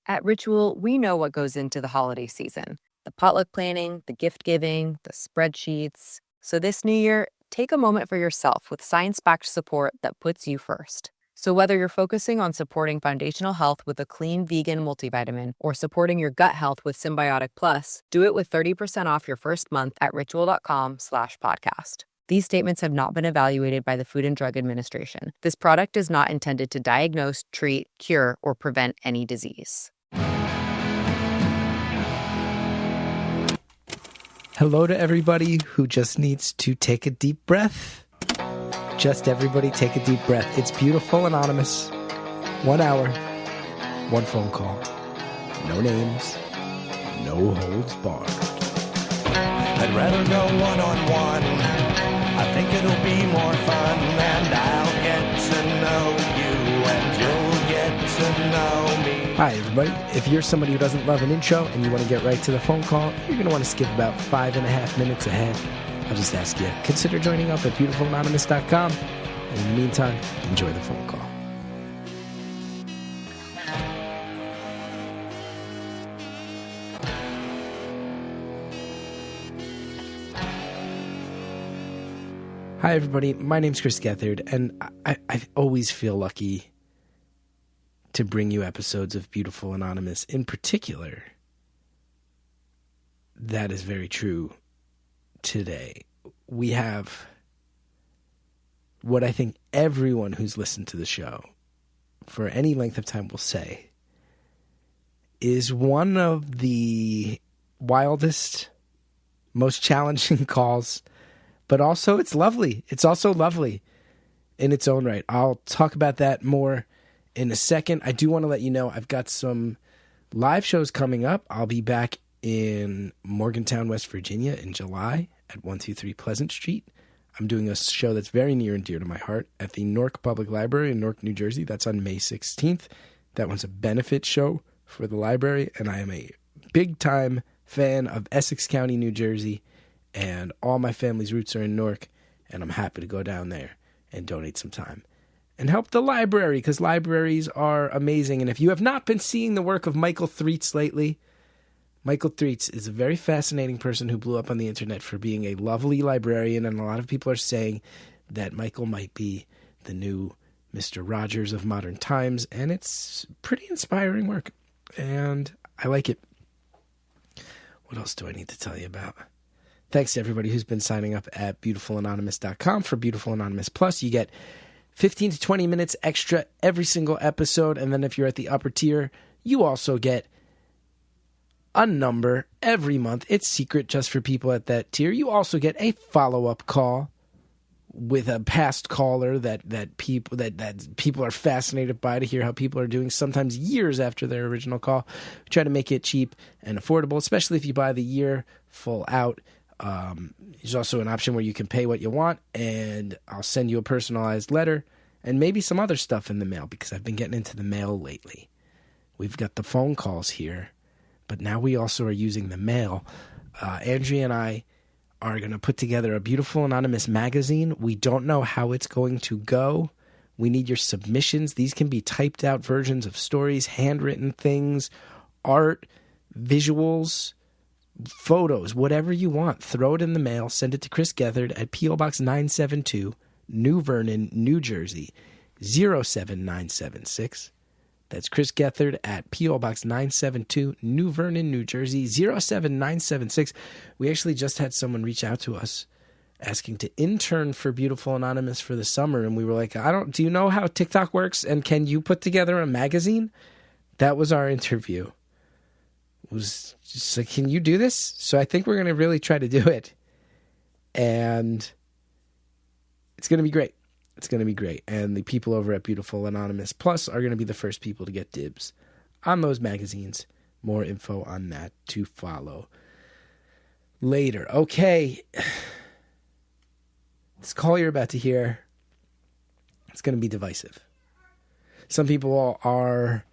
At Ritual, we know what goes into the holiday season: the potluck planning, the gift giving, the spreadsheets. So this new year, take a moment for yourself with science-backed support that puts you first. So whether you're focusing on supporting foundational health with a clean vegan multivitamin or supporting your gut health with Symbiotic Plus, do it with 30% off your first month at ritual.com/podcast. These statements have not been evaluated by the Food and Drug Administration. This product is not intended to diagnose, treat, cure, or prevent any disease. Hello to everybody who just needs to take a deep breath. Just everybody take a deep breath. It's Beautiful Anonymous. 1 hour, 1 phone call. No names, no holds barred. I'd rather go one-on-one. I think it'll be more fun, and I'll get to know you, and you'll get to know me. Hi, everybody. If you're somebody who doesn't love an intro and you want to get right to the phone call, you're going to want to skip about 5.5 minutes ahead. I'll just ask you, consider joining up at beautifulanonymous.com. And in the meantime, enjoy the phone call. Hi, everybody. My name's Chris Gethard, and I always feel lucky to bring you episodes of Beautiful Anonymous. In particular, that is very true today. We have what I think everyone who's listened to the show for any length of time will say is one of the wildest, most challenging calls. But also, it's lovely. It's also lovely in its own right. I'll talk about that more in a second. I do want to let you know I've got some live shows coming up. I'll be back in Morgantown, West Virginia in July at 123 Pleasant Street. I'm doing a show that's very near and dear to my heart at the Newark Public Library in Newark, New Jersey. That's on May 16th. That one's a benefit show for the library, and I am a big-time fan of Essex County, New Jersey. And all my family's roots are in Newark, and I'm happy to go down there and donate some time and help the library, because libraries are amazing. And if you have not been seeing the work of Michael Threets lately, Michael Threets is a very fascinating person who blew up on the internet for being a lovely librarian, and a lot of people are saying that Michael might be the new Mr. Rogers of modern times, and it's pretty inspiring work, and I like it. What else do I need to tell you about? Thanks to everybody who's been signing up at beautifulanonymous.com for Beautiful Anonymous Plus. You get 15 to 20 minutes extra every single episode. And then if you're at the upper tier, you also get a number every month. It's secret just for people at that tier. You also get a follow-up call with a past caller that people are fascinated by, to hear how people are doing, sometimes years after their original call. We try to make it cheap and affordable, especially if you buy the year full out. There's also an option where you can pay what you want, and I'll send you a personalized letter and maybe some other stuff in the mail, because I've been getting into the mail lately. We've got the phone calls here, but now we also are using the mail. Andrea and I are going to put together a Beautiful Anonymous magazine. We don't know how it's going to go. We need your submissions. These can be typed out versions of stories, handwritten things, art, visuals, photos, whatever you want. Throw it in the mail. Send it to Chris Gethard at P.O. Box 972, New Vernon, New Jersey, 07976. That's Chris Gethard at P.O. Box 972, New Vernon, New Jersey, 07976. We actually just had someone reach out to us asking to intern for Beautiful Anonymous for the summer, and we were like, do you know how TikTok works, and can you put together a magazine? That was our interview. Was just like, can you do this? So I think we're going to really try to do it. And it's going to be great. It's going to be great. And the people over at Beautiful Anonymous Plus are going to be the first people to get dibs on those magazines. More info on that to follow later. Okay. This call you're about to hear, it's going to be divisive. Some people are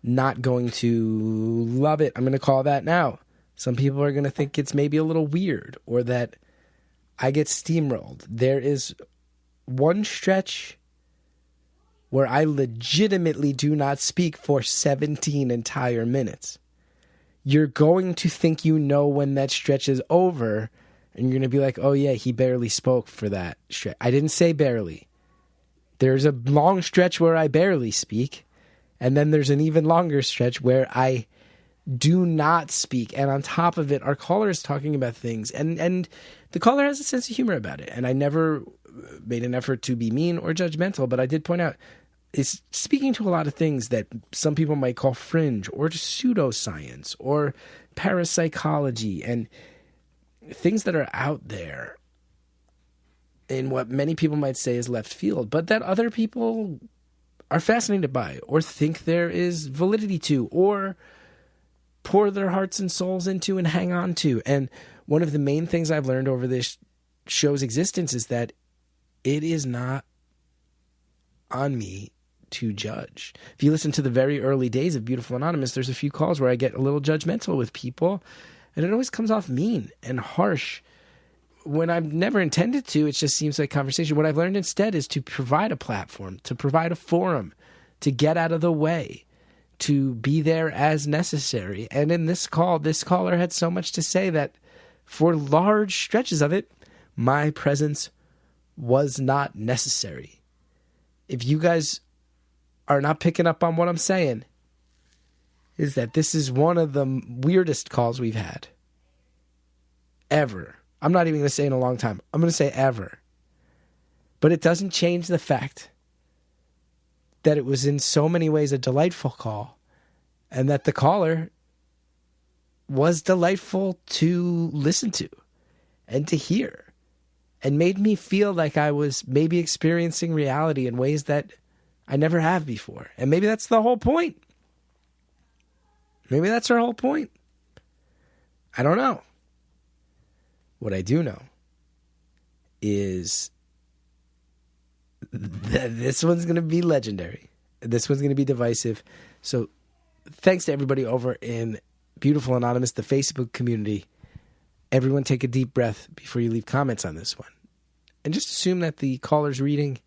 not going to love it. I'm going to call that now. Some people are going to think it's maybe a little weird, or that I get steamrolled. There is one stretch where I legitimately do not speak for 17 entire minutes. You're going to think you know when that stretch is over, and you're going to be like, oh yeah, he barely spoke for that stretch. I didn't say barely. There's a long stretch where I barely speak, and then there's an even longer stretch where I do not speak. And on top of it, our caller is talking about things, and the caller has a sense of humor about it. And I never made an effort to be mean or judgmental, but I did point out it's speaking to a lot of things that some people might call fringe or pseudoscience or parapsychology and things that are out there in what many people might say is left field, but that other people are fascinated by or think there is validity to or pour their hearts and souls into and hang on to. And one of the main things I've learned over this show's existence is that it is not on me to judge. If you listen to the very early days of Beautiful Anonymous, there's a few calls where I get a little judgmental with people, and it always comes off mean and harsh when I've never intended to. It just seems like conversation. What I've learned instead is to provide a platform, to provide a forum, to get out of the way, to be there as necessary. And in this call, this caller had so much to say that for large stretches of it, my presence was not necessary. If you guys are not picking up on what I'm saying, is that this is one of the weirdest calls we've had ever. I'm not even going to say in a long time. I'm going to say ever. But it doesn't change the fact that it was in so many ways a delightful call, and that the caller was delightful to listen to and to hear, and made me feel like I was maybe experiencing reality in ways that I never have before. And maybe that's the whole point. Maybe that's our whole point. I don't know. What I do know is that this one's going to be legendary. This one's going to be divisive. So thanks to everybody over in Beautiful Anonymous, the Facebook community. Everyone take a deep breath before you leave comments on this one. And just assume that the caller's reading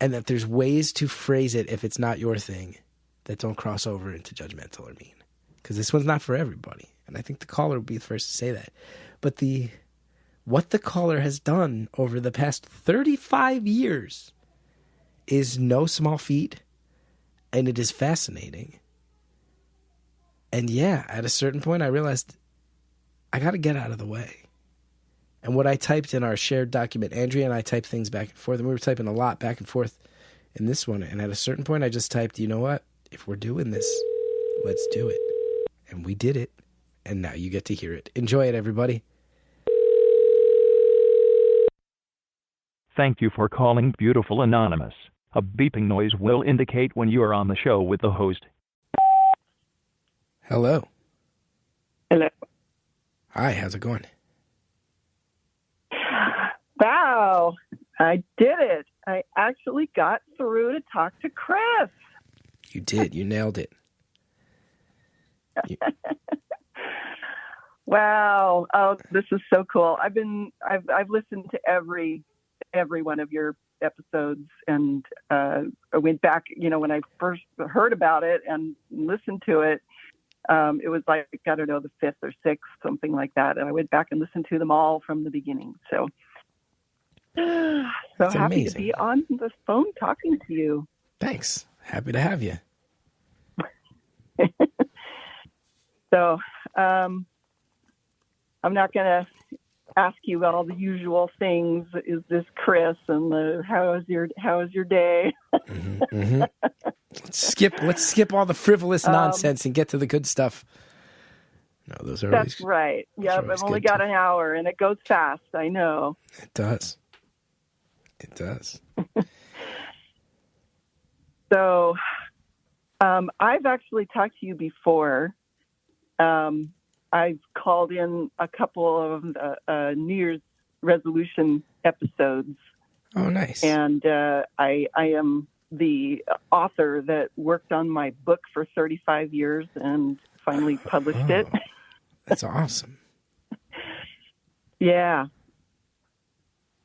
and that there's ways to phrase it if it's not your thing that don't cross over into judgmental or mean. Because this one's not for everybody. And I think the caller will be the first to say that. But what the caller has done over the past 35 years is no small feat, and it is fascinating. And yeah, at a certain point, I realized I got to get out of the way. And what I typed in our shared document, Andrea and I typed things back and forth, and we were typing a lot back and forth in this one. And at a certain point, I just typed, you know what? If we're doing this, let's do it. And we did it. And now you get to hear it. Enjoy it, everybody. Thank you for calling Beautiful Anonymous. A beeping noise will indicate when you are on the show with the host. Hello. Hello. Hi, how's it going? Wow, I did it. I actually got through to talk to Chris. You did. You nailed it. Wow. Oh, this is so cool. I've listened to every one of your episodes, and I went back, when I first heard about it and listened to it, it was like, I don't know, the fifth or sixth, something like that. And I went back and listened to them all from the beginning. So That's happy amazing. to be on the phone talking to you. Thanks. Happy to have you. So I'm not going to ask you about all the usual things. Is this Chris? And how is your day? Mm-hmm, mm-hmm. Let's skip all the frivolous nonsense and get to the good stuff. No, those are that's always, right. Yep, I've only got an hour, and it goes fast. I know. It does. It does. So, I've actually talked to you before. I've called in a couple of New Year's resolution episodes. Oh, nice. And I am the author that worked on my book for 35 years and finally published it. That's awesome. Yeah.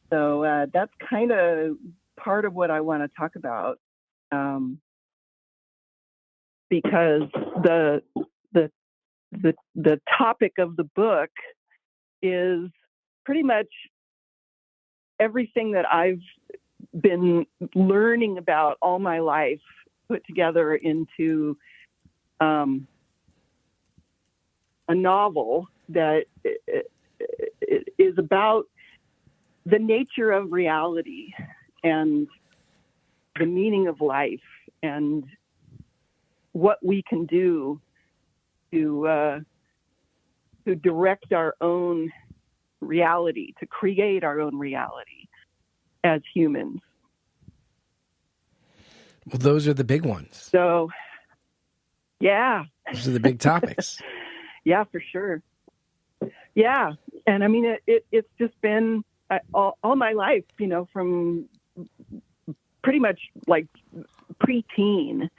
So that's kind of part of what I want to talk about. because the topic of the book is pretty much everything that I've been learning about all my life put together into a novel that is about the nature of reality and the meaning of life and what we can do to direct our own reality, to create our own reality as humans. Well, those are the big ones. So, yeah. Those are the big topics. Yeah, for sure. Yeah. And I mean, it's just been all my life, you know, from pretty much like preteen.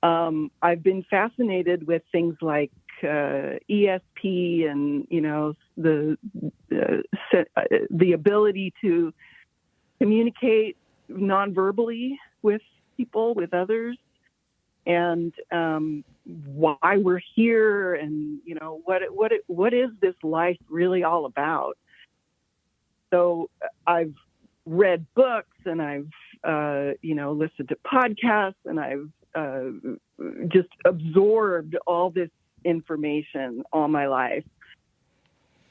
I've been fascinated with things like ESP and, you know, the ability to communicate non-verbally with people, with others, and why we're here, and you know what is this life really all about. So I've read books, and I've listened to podcasts, and I've just absorbed all this information all my life.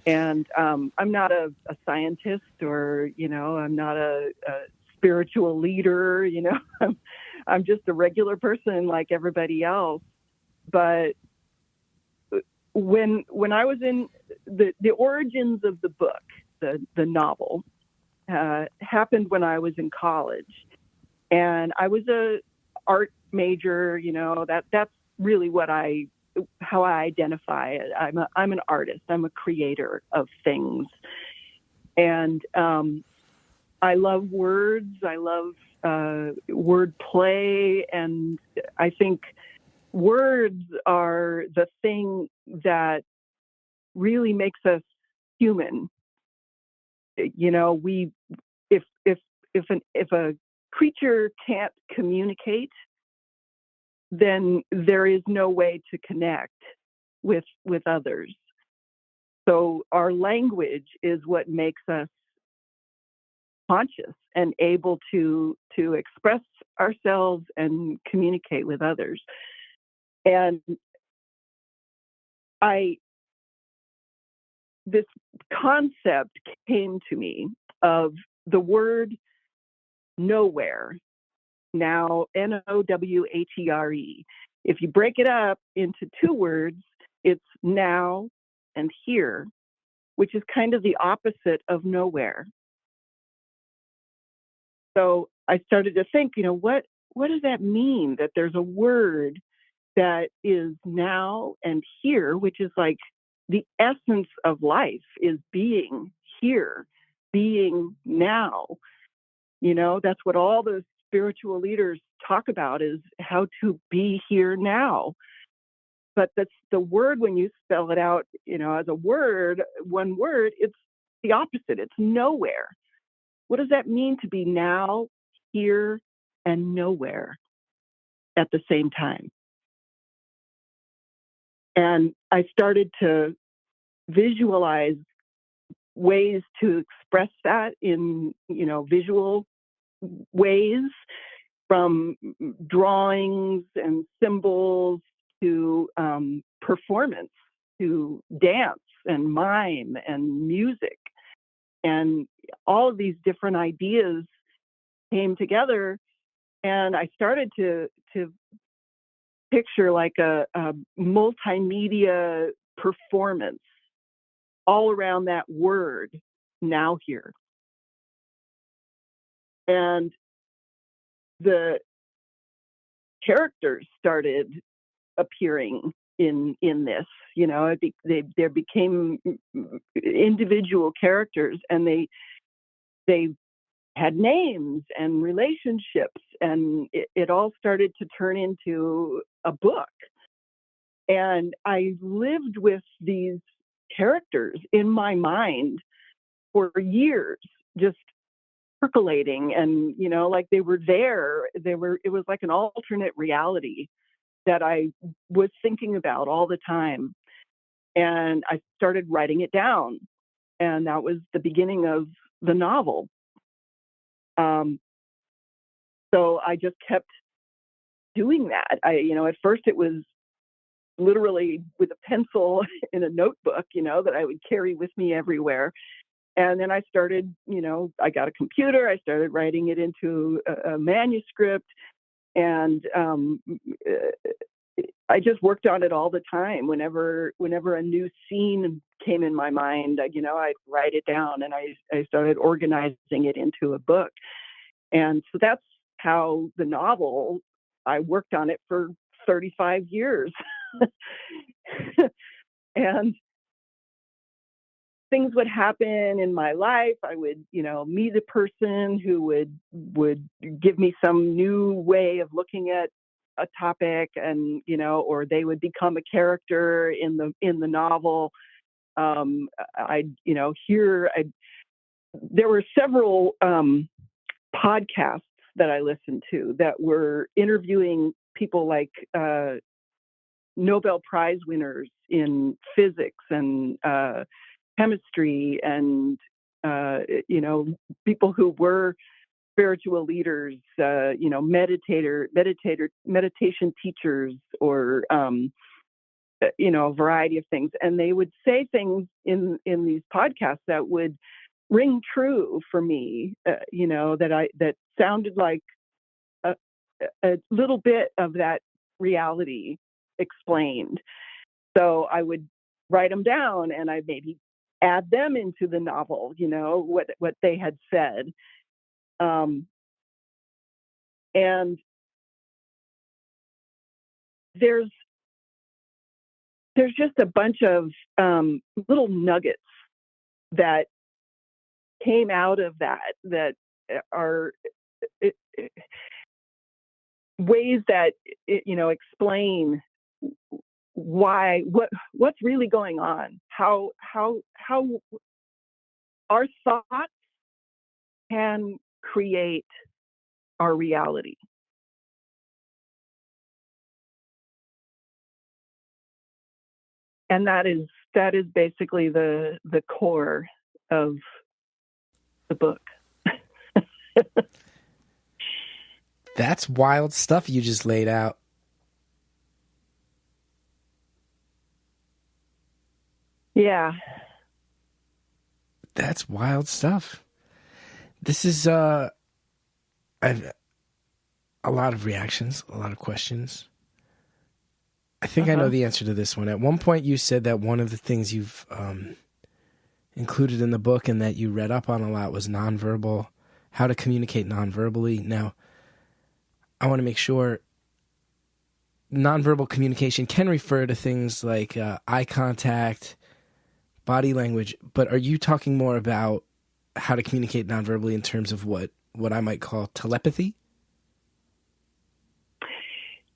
And I'm not a scientist, or I'm not a spiritual leader. I'm just a regular person like everybody else. But when I was in the origins of the book, the novel happened when I was in college, and I was a art major. That's really how I identify it. I'm an artist. I'm a creator of things, and I love words. I love word play, and I think words are the thing that really makes us human. If a creature can't communicate, then there is no way to connect with others. So our language is what makes us conscious and able to express ourselves and communicate with others. And this concept came to me of the word nowhere. Now, Nowhere. If you break it up into two words, it's now and here, which is kind of the opposite of nowhere. So I started to think, what does that mean, that there's a word that is now and here, which is like the essence of life, is being here, being now. That's what all those spiritual leaders talk about, is how to be here now. But that's the word, when you spell it out, as a word, one word, it's the opposite. It's nowhere. What does that mean to be now, here, and nowhere at the same time? And I started to visualize ways to express that in, visual ways, from drawings and symbols to performance, to dance and mime and music. And all of these different ideas came together, and I started to picture like a multimedia performance all around that word, now, here. And the characters started appearing in this. There became individual characters, and they had names and relationships, and it all started to turn into a book. And I lived with these characters in my mind for years, just percolating, and like they were there. It was like an alternate reality that I was thinking about all the time. And I started writing it down, and that was the beginning of the novel. So I just kept doing that. At first it was literally with a pencil in a notebook, that I would carry with me everywhere. And then I started, I got a computer, I started writing it into a manuscript, and I just worked on it all the time. Whenever a new scene came in my mind, I'd write it down, and I started organizing it into a book. And so that's how the novel, I worked on it for 35 years. And things would happen in my life. I would, meet a person who would give me some new way of looking at a topic, and, or they would become a character in the novel. There were several podcasts that I listened to that were interviewing people like Nobel Prize winners in physics and chemistry, and people who were spiritual leaders, meditation teachers, or a variety of things. And they would say things in these podcasts that would ring true for me, that sounded like a little bit of that reality explained. So I would write them down, and I maybe add them into the novel, what they had said. And there's just a bunch of little nuggets that came out of that are ways that explain what's really going on, how our thoughts can create our reality. And that is basically the core of the book. That's wild stuff you just laid out. Yeah. That's wild stuff. This is I've a lot of reactions, a lot of questions. I think I know the answer to this one. At one point you said that one of the things you've included in the book and that you read up on a lot was nonverbal, how to communicate nonverbally. Now, I want to make sure nonverbal communication can refer to things like eye contact, body language, but are you talking more about how to communicate nonverbally in terms of what I might call telepathy?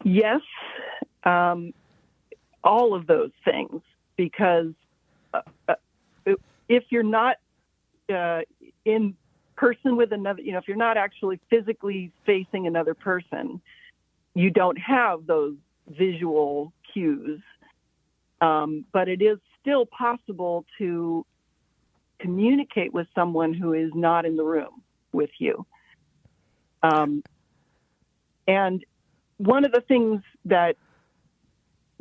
Yes, all of those things, because if you're not in person with another, if you're not actually physically facing another person, you don't have those visual cues. But it is still possible to communicate with someone who is not in the room with you. And one of the things that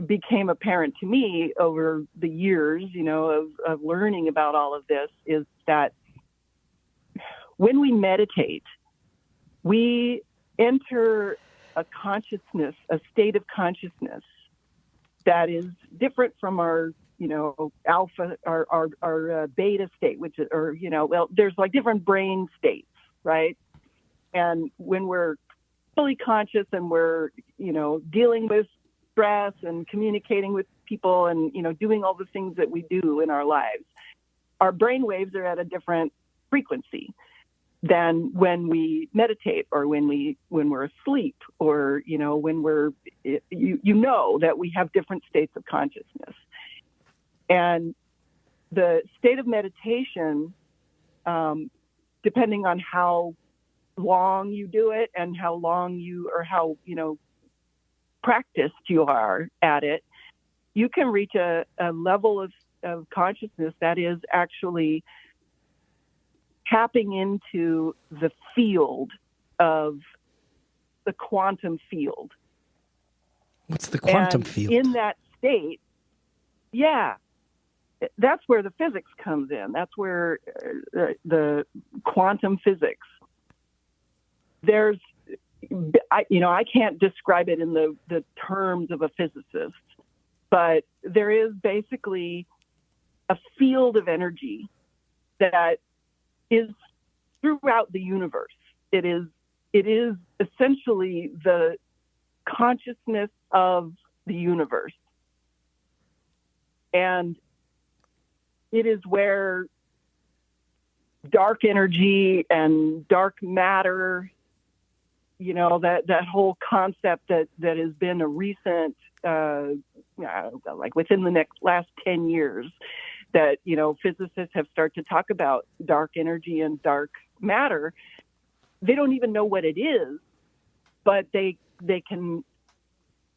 became apparent to me over the years, of learning about all of this, is that when we meditate, we enter a consciousness, a state of consciousness that is different from our, alpha, our beta state, which is, there's like different brain states, right? And when we're fully conscious and we're, dealing with stress and communicating with people and, doing all the things that we do in our lives, our brain waves are at a different frequency than when we meditate, or when we're asleep, or, when we're, that we have different states of consciousness. And the state of meditation depending on how long you do it and how practiced you are at it, you can reach a level of consciousness that is actually tapping into the field of the quantum field. What's the quantum and field? In that state, that's where the physics comes in. That's where the quantum physics. I can't describe it in the terms of a physicist, but there is basically a field of energy that is throughout the universe. It is essentially the consciousness of the universe. And it is where dark energy and dark matter, that whole concept that has been a recent, like within the last 10 years, that, physicists have started to talk about dark energy and dark matter. They don't even know what it is, but they can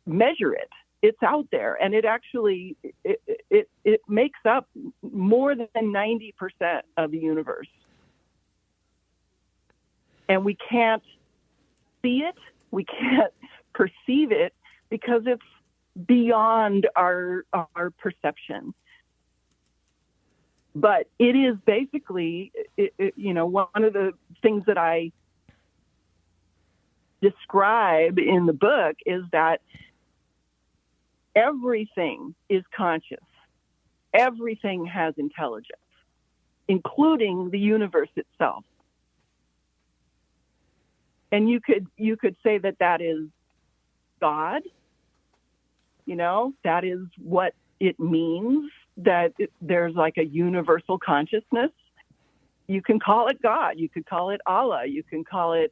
measure it. It's out there, and it actually it makes up more than 90% of the universe, and we can't see it, we can't perceive it because it's beyond our perception. But it is basically, one of the things that I describe in the book is that everything is conscious. Everything has intelligence, including the universe itself. And you could say that is God. That is what it means, that there's like a universal consciousness. You can call it God. You could call it Allah. You can call it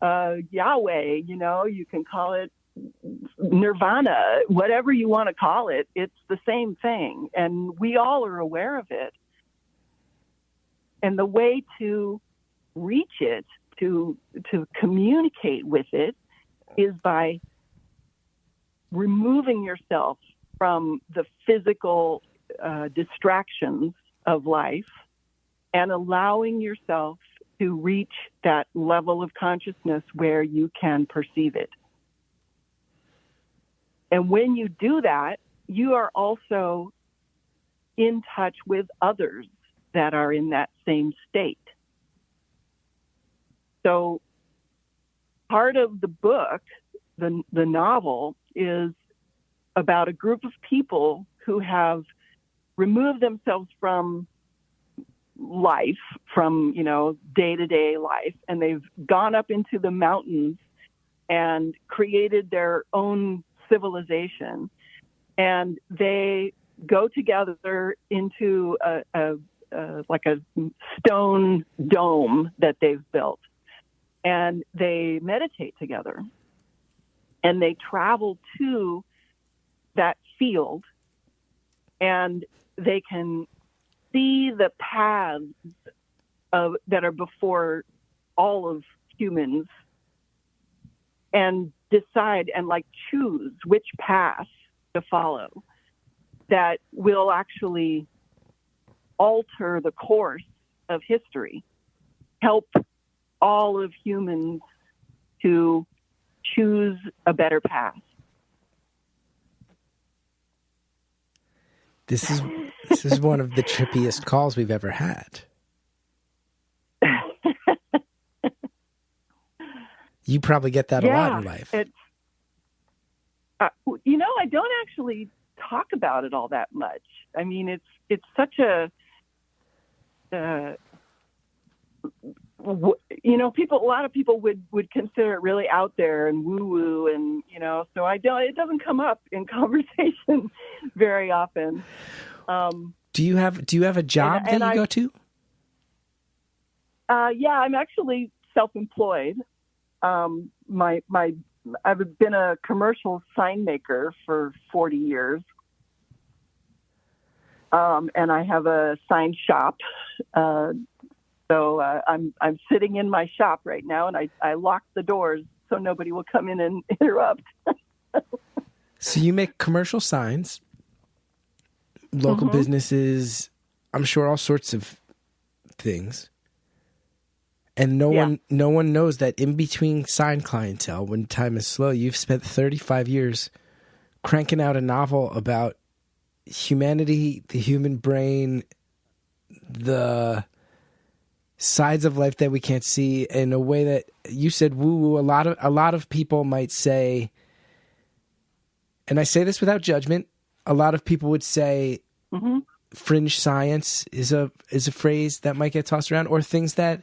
Yahweh. You can call it Nirvana, whatever you want to call it. It's the same thing, and we all are aware of it. And the way to reach it, to communicate with it, is by removing yourself from the physical distractions of life and allowing yourself to reach that level of consciousness where you can perceive it. And when you do that, you are also in touch with others that are in that same state. So part of the book, the novel, is about a group of people who have removed themselves from life, from, day-to-day life, and they've gone up into the mountains and created their own civilization. And they go together into like a stone dome that they've built, and they meditate together, and they travel to that field, and they can see the paths that are before all of humans, and decide and choose which path to follow that will actually alter the course of history, help all of humans to choose a better path. This is one of the trippiest calls we've ever had. You probably get that a lot in life. I don't actually talk about it all that much. I mean, it's such a, a lot of people would consider it really out there and woo woo, and so it doesn't come up in conversation very often. Do you have a job that you go to? Yeah, I'm actually self-employed. I've been a commercial sign maker for 40 years. And I have a sign shop. So So I'm sitting in my shop right now, and I lock the doors so nobody will come in and interrupt. So you make commercial signs, local businesses, I'm sure all sorts of things. And no one knows that in between sign clientele, when time is slow, you've spent 35 years cranking out a novel about humanity, the human brain, the sides of life that we can't see, in a way that you said woo-woo. A lot of people might say, and I say this without judgment, a lot of people would say fringe science is a phrase that might get tossed around, or things that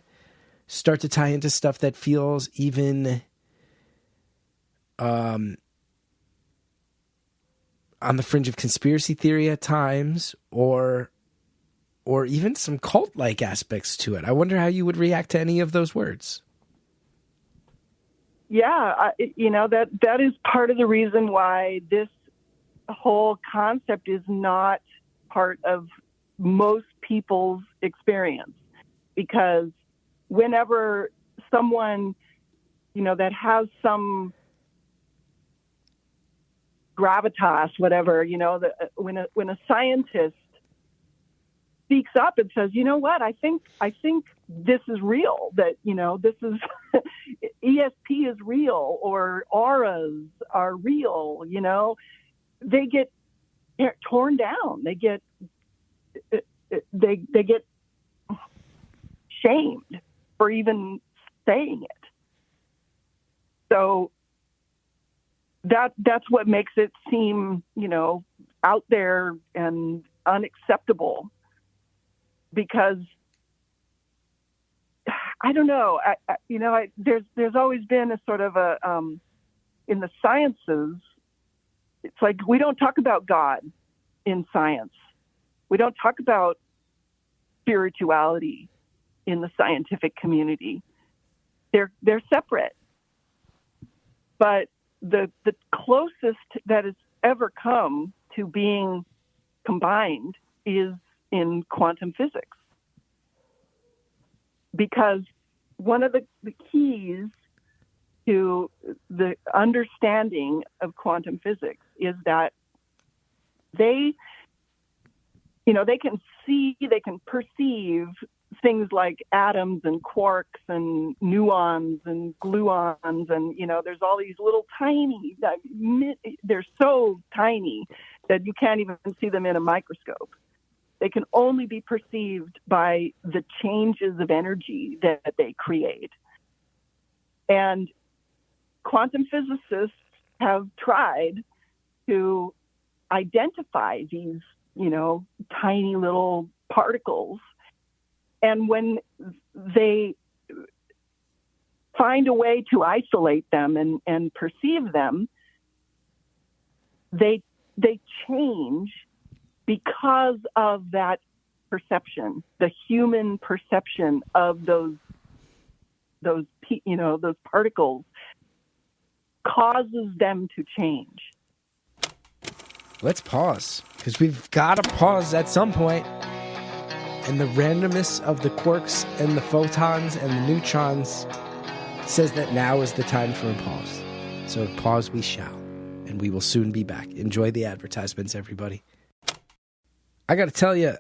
start to tie into stuff that feels even on the fringe of conspiracy theory at times, or even some cult-like aspects to it. I wonder how you would react to any of those words. Yeah, that is part of the reason why this whole concept is not part of most people's experience, because whenever someone, that has some gravitas, whatever, when a scientist speaks up and says, you know what, I think this is real, that, this is ESP is real, or auras are real, they get torn down. They get shamed for even saying it. So that's what makes it seem, out there and unacceptable, because I don't know, there's always been a sort of in the sciences, it's like we don't talk about God in science. We don't talk about spirituality in the scientific community. They're separate. But the closest that has ever come to being combined is in quantum physics. Because one of the keys to the understanding of quantum physics is that they can see, they can perceive things like atoms and quarks and muons and gluons, and there's all these little tiny, they're so tiny that you can't even see them in a microscope. They can only be perceived by the changes of energy that they create. And quantum physicists have tried to identify these, tiny little particles. And when they find a way to isolate them and perceive them, they change because of that perception, the human perception of those particles causes them to change. Let's pause, because we've got to pause at some point. And the randomness of the quarks and the photons and the neutrons says that now is the time for a pause. So pause we shall, and we will soon be back. Enjoy the advertisements, everybody. I got to tell you,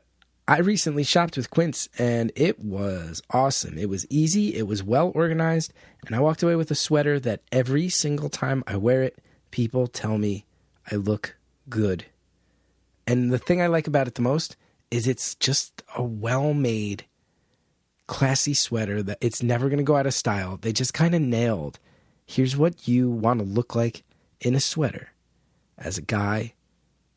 I recently shopped with Quince, and it was awesome. It was easy, it was well organized, and I walked away with a sweater that every single time I wear it, people tell me I look good. And the thing I like about it the most is it's just a well-made, classy sweater that it's never going to go out of style. They just kind of nailed, here's what you want to look like in a sweater as a guy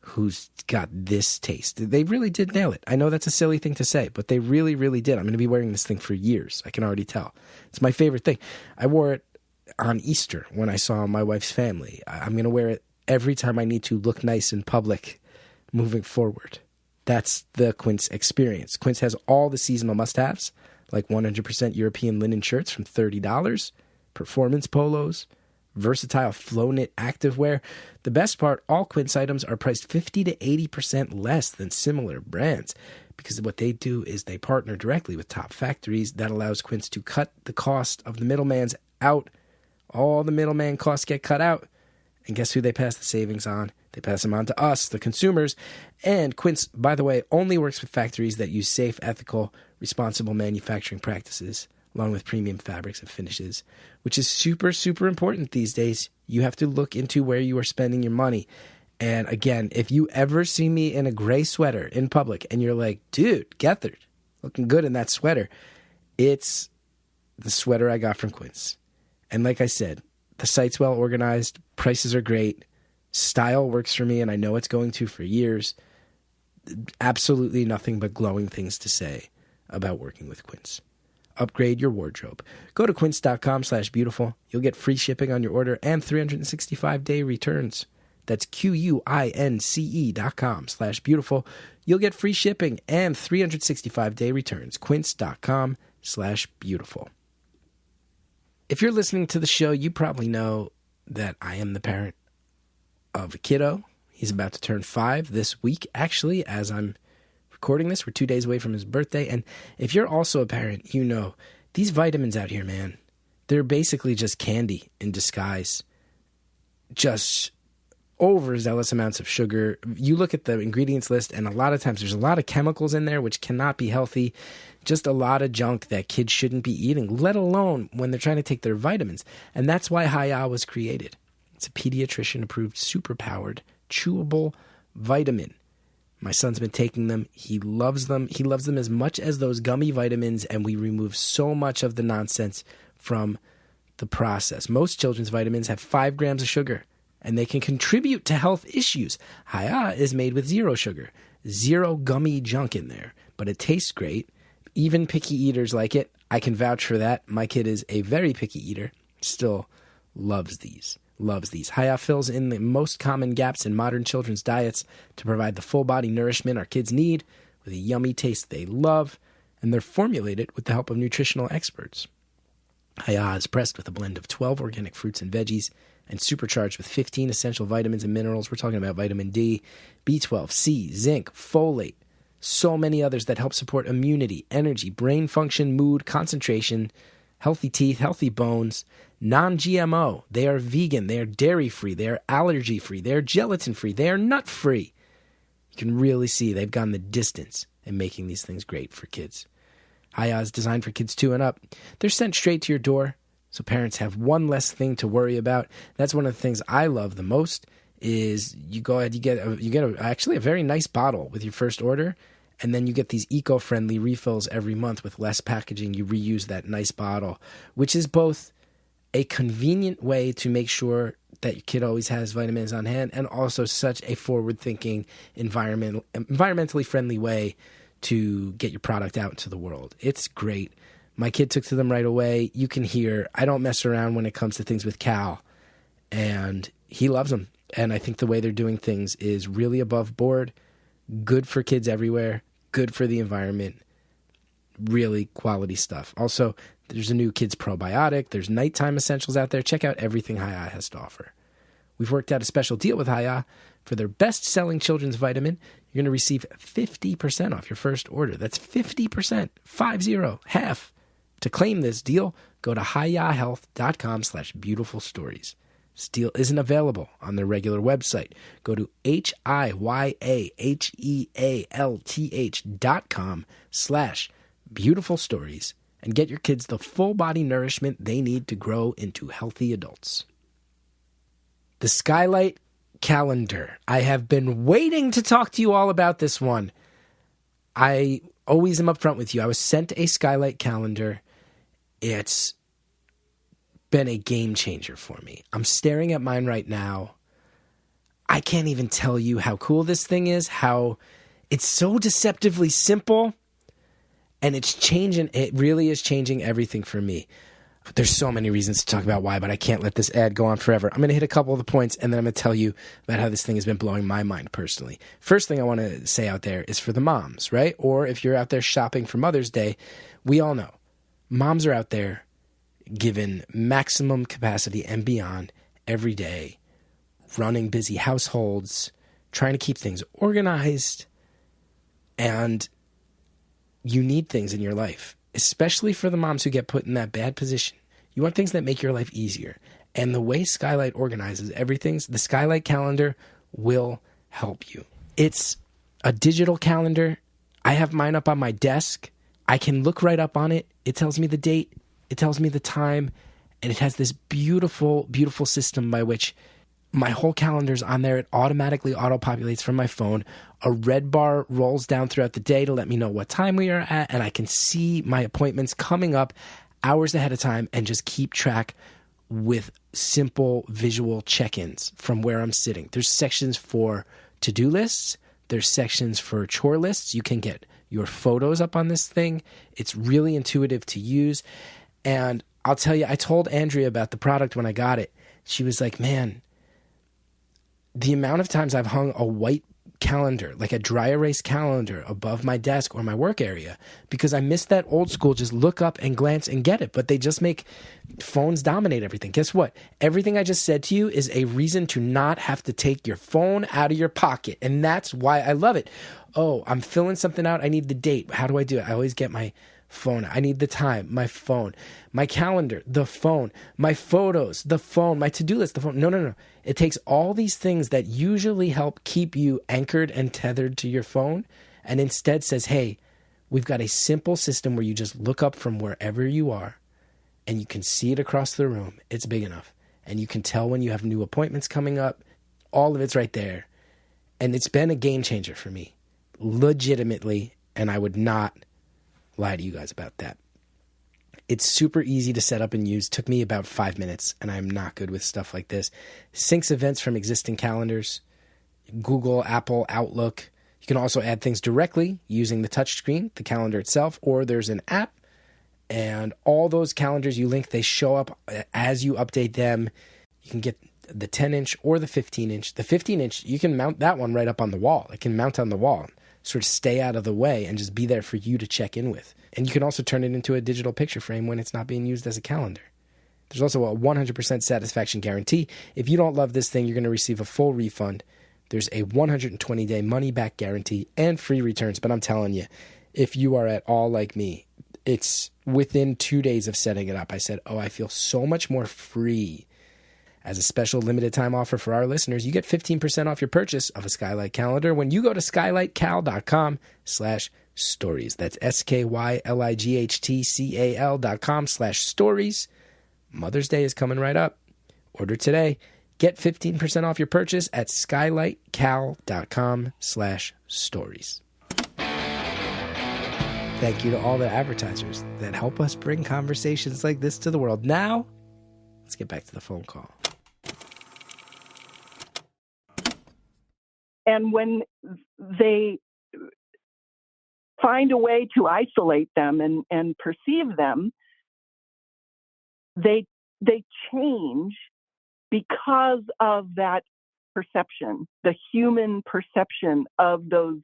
who's got this taste. They really did nail it. I know that's a silly thing to say, but they really, really did. I'm going to be wearing this thing for years. I can already tell. It's my favorite thing. I wore it on Easter when I saw my wife's family. I'm going to wear it every time I need to look nice in public moving forward. That's the Quince experience. Quince has all the seasonal must-haves, like 100% European linen shirts from $30, performance polos, versatile flow-knit activewear. The best part, all Quince items are priced 50 to 80% less than similar brands. because what they do is they partner directly with top factories. That allows Quince to cut the cost of the middleman's out. All the middleman costs get cut out. And guess who they pass the savings on? They pass them on to us, the consumers. And Quince, by the way, only works with factories that use safe, ethical, responsible manufacturing practices, along with premium fabrics and finishes, which is super, super important these days. You have to look into where you are spending your money. And again, if you ever see me in a gray sweater in public and you're like, dude, Gethard, looking good in that sweater, it's the sweater I got from Quince. And like I said, the site's well organized, prices are great, style works for me, and I know it's going to for years. Absolutely nothing but glowing things to say about working with Quince. Upgrade your wardrobe. Go to quince.com/beautiful. You'll get free shipping on your order and 365-day returns. That's QUINCE.com/beautiful. You'll get free shipping and 365-day returns. Quince.com/beautiful. If you're listening to the show, you probably know that I am the parent of a kiddo. He's about to turn 5 this week, actually, as I'm recording this. We're 2 days away from his birthday. And if you're also a parent, you know these vitamins out here, man, they're basically just candy in disguise. Just overzealous amounts of sugar. You look at the ingredients list, and a lot of times there's a lot of chemicals in there which cannot be healthy. Just a lot of junk that kids shouldn't be eating, let alone when they're trying to take their vitamins. And that's why Hi-Ya was created. It's a pediatrician-approved, super-powered, chewable vitamin. My son's been taking them. He loves them. He loves them as much as those gummy vitamins, and we remove so much of the nonsense from the process. Most children's vitamins have 5 grams of sugar, and they can contribute to health issues. Hi-Ya is made with 0 sugar, 0 gummy junk in there, but it tastes great. Even picky eaters like it. I can vouch for that. My kid is a very picky eater. Still loves these. Hi-Ya fills in the most common gaps in modern children's diets to provide the full body nourishment our kids need with a yummy taste they love, and they're formulated with the help of nutritional experts. Hi-Ya is pressed with a blend of 12 organic fruits and veggies and supercharged with 15 essential vitamins and minerals. We're talking about vitamin D, B12, C, zinc, folate, so many others that help support immunity, energy, brain function, mood, concentration, healthy teeth, healthy bones, non-GMO. They are vegan. They are dairy-free. They are allergy-free. They are gelatin-free. They are nut-free. You can really see they've gone the distance in making these things great for kids. Hi-Ya is designed for kids 2 and up. They're sent straight to your door, so parents have one less thing to worry about. That's one of the things I love the most is you go ahead, you get actually a very nice bottle with your first order, and then you get these eco-friendly refills every month with less packaging. You reuse that nice bottle, which is both a convenient way to make sure that your kid always has vitamins on hand and also such a forward-thinking, environmentally friendly way to get your product out into the world. It's great. My kid took to them right away. You can hear I don't mess around when it comes to things with Cal, and he loves them. And I think the way they're doing things is really above board, good for kids everywhere, good for the environment, really quality stuff. Also, there's a new kids probiotic. There's nighttime essentials out there. Check out everything Hi-Ya has to offer. We've worked out a special deal with Hi-Ya. For their best-selling children's vitamin, you're going to receive 50% off your first order. That's 50%, 50, half. To claim this deal, go to hiyahealth.com/beautiful stories. This deal isn't available on their regular website. Go to hiyahealth.com/beautiful stories and get your kids the full body nourishment they need to grow into healthy adults. The Skylight Calendar. I have been waiting to talk to you all about this one. I always am upfront with you. I was sent a Skylight Calendar. It's been a game changer for me. I'm staring at mine right now. I can't even tell you how cool this thing is, how it's so deceptively simple, and it's changing. It really is changing everything for me. There's so many reasons to talk about why, but I can't let this ad go on forever. I'm going to hit a couple of the points, and then I'm going to tell you about how this thing has been blowing my mind personally. First thing I want to say out there is for the moms, right? Or if you're out there shopping for Mother's Day, we all know moms are out there given maximum capacity and beyond every day, running busy households, trying to keep things organized, and you need things in your life, especially for the moms who get put in that bad position. You want things that make your life easier. And the way Skylight organizes everything, the Skylight calendar will help you. It's a digital calendar. I have mine up on my desk. I can look right up on it. It tells me the date. It tells me the time. And it has this beautiful, beautiful system by which my whole calendar's on there. It automatically auto-populates from my phone. A red bar rolls down throughout the day to let me know what time we are at, and I can see my appointments coming up hours ahead of time and just keep track with simple visual check-ins from where I'm sitting. There's sections for to-do lists. There's sections for chore lists. You can get your photos up on this thing. It's really intuitive to use. And I'll tell you, I told Andrea about the product when I got it. She was like, man, the amount of times I've hung a white calendar, like a dry erase calendar above my desk or my work area, because I miss that old school, just look up and glance and get it. But they just make phones dominate everything. Guess what? Everything I just said to you is a reason to not have to take your phone out of your pocket. And that's why I love it. Oh, I'm filling something out. I need the date. How do I do it? I always get my phone. I need the time, my phone, my calendar, the phone, my photos, the phone, my to-do list, the phone. No. It takes all these things that usually help keep you anchored and tethered to your phone and instead says, hey, we've got a simple system where you just look up from wherever you are and you can see it across the room. It's big enough. And you can tell when you have new appointments coming up. All of it's right there. And it's been a game changer for me, legitimately, and I would not lie to you guys about that. It's super easy to set up and use. Took me about 5 minutes, and I'm not good with stuff like this. Syncs events from existing calendars, Google, Apple, Outlook. You can also add things directly using the touchscreen, the calendar itself, or there's an app, and all those calendars you link, they show up as you update them. You can get the 10-inch or the 15-inch. The 15-inch, you can mount that one right up on the wall. It can mount on the wall, sort of stay out of the way and just be there for you to check in with. And you can also turn it into a digital picture frame when it's not being used as a calendar. There's also a 100% satisfaction guarantee. If you don't love this thing, you're going to receive a full refund. There's a 120-day money-back guarantee and free returns. But I'm telling you, if you are at all like me, it's within 2 days of setting it up, I said, I feel so much more free. As a special limited time offer for our listeners, you get 15% off your purchase of a Skylight calendar when you go to skylightcal.com/stories. That's SKYLIGHTCAL.com/stories. Mother's Day is coming right up. Order today. Get 15% off your purchase at skylightcal.com/stories. Thank you to all the advertisers that help us bring conversations like this to the world. Now, let's get back to the phone call. And when they find a way to isolate them and perceive them, they change because of that perception, the human perception of those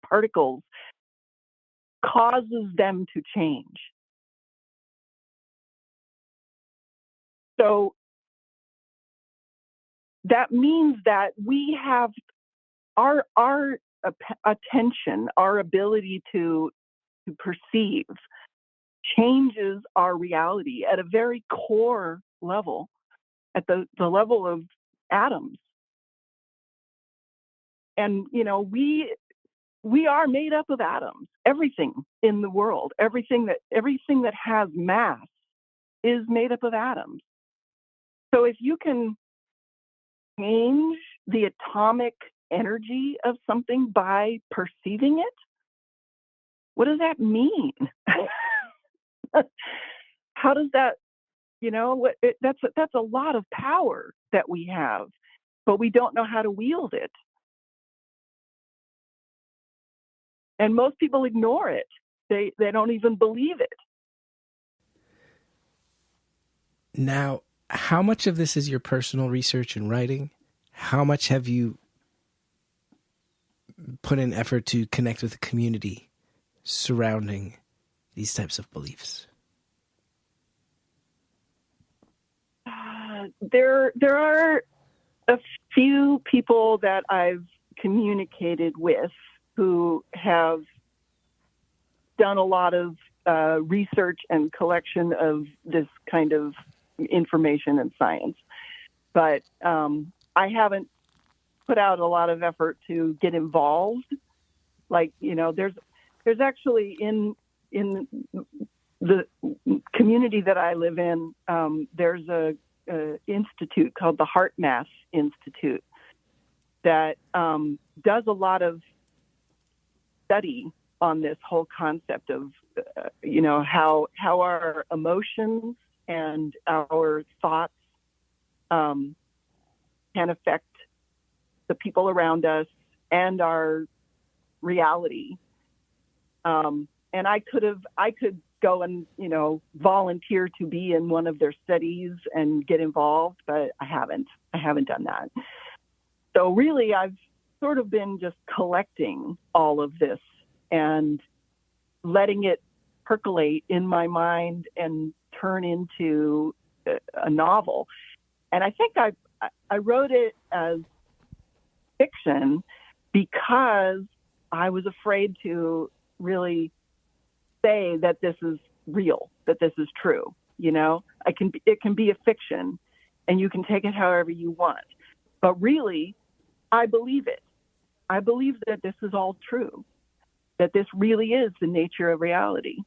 particles causes them to change. So that means that we have our attention, our ability to perceive changes our reality at a very core level, at the level of atoms. And, we are made up of atoms. Everything in the world, everything that has mass is made up of atoms. So if you can change the atomic energy of something by perceiving it, what does that mean? How does that, that's a lot of power that we have, but we don't know how to wield it. And most people ignore it. They don't even believe it. Now, how much of this is your personal research and writing? How much have you put in effort to connect with the community surrounding these types of beliefs? There are a few people that I've communicated with who have done a lot of research and collection of this kind of information and science. But I haven't put out a lot of effort to get involved. Like, there's actually in the community that I live in, there's a institute called the Heart Mass Institute that does a lot of study on this whole concept of, how our emotions and our thoughts can affect the people around us and our reality. And I could go and, volunteer to be in one of their studies and get involved, but I haven't done that. So really, I've sort of been just collecting all of this and letting it percolate in my mind and turn into a novel. And I think I wrote it as fiction because I was afraid to really say that this is real, that this is true. It can be a fiction and you can take it however you want. But really, I believe it. I believe that this is all true, that this really is the nature of reality.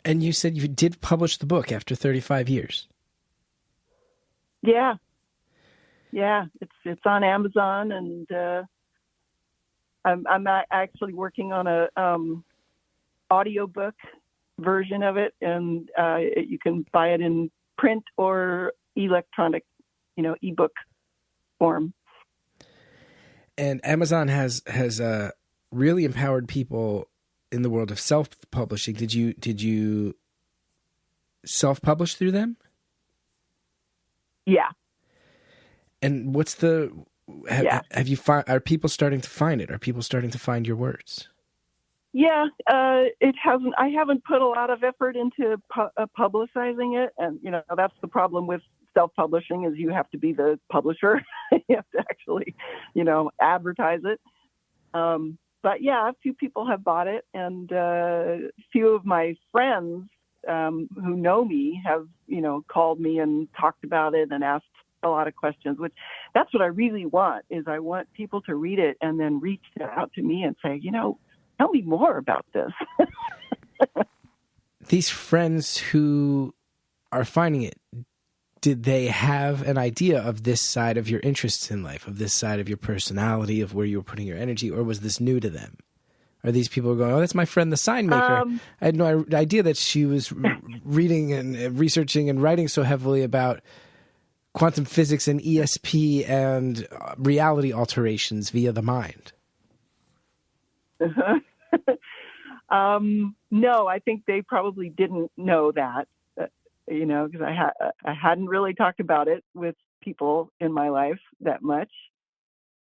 And you said you did publish the book after 35 years. Yeah. Yeah, it's on Amazon, and I'm actually working on a audiobook version of it, and you can buy it in print or electronic, ebook form. And Amazon has really empowered people in the world of self-publishing. Did you self-publish through them? Yeah. And what's are people starting to find it? Are people starting to find your words? Yeah, it hasn't. I haven't put a lot of effort into publicizing it, and that's the problem with self-publishing is you have to be the publisher. You have to actually, advertise it. But yeah, a few people have bought it, and a few of my friends who know me have, called me and talked about it and asked a lot of questions, which that's what I really want, is I want people to read it and then reach out to me and say, tell me more about this. These friends who are finding it, did they have an idea of this side of your interests in life, of this side of your personality, of where you were putting your energy, or was this new to them? Are these people going, oh, that's my friend, the signmaker? I had no idea that she was reading and researching and writing so heavily about quantum physics and ESP and reality alterations via the mind. No, I think they probably didn't know that, because I hadn't really talked about it with people in my life that much.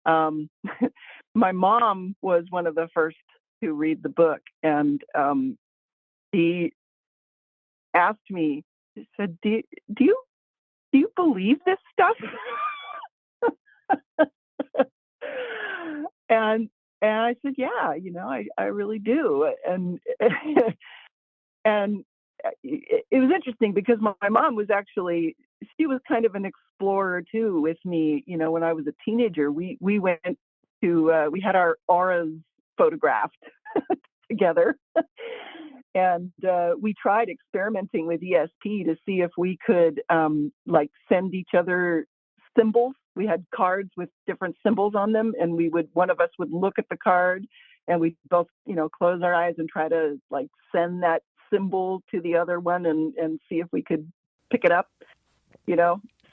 My mom was one of the first to read the book, and she asked me, she said, do you believe this stuff? And I said, yeah, I really do. And and it was interesting because my mom was she was kind of an explorer too with me. When I was a teenager, we went to, we had our auras photographed together. And we tried experimenting with ESP to see if we could send each other symbols. We had cards with different symbols on them, and one of us would look at the card, and we'd both, close our eyes and try to send that symbol to the other one and see if we could pick it up,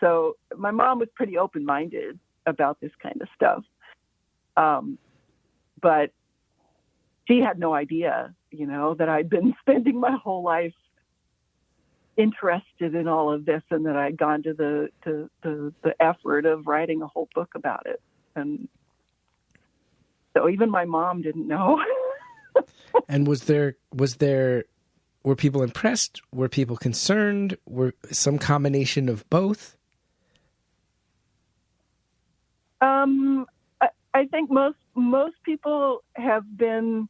So my mom was pretty open-minded about this kind of stuff. But she had no idea, that I'd been spending my whole life interested in all of this, and that I'd gone to the effort of writing a whole book about it. And so even my mom didn't know. And were people impressed? Were people concerned? Were some combination of both? I think most people have been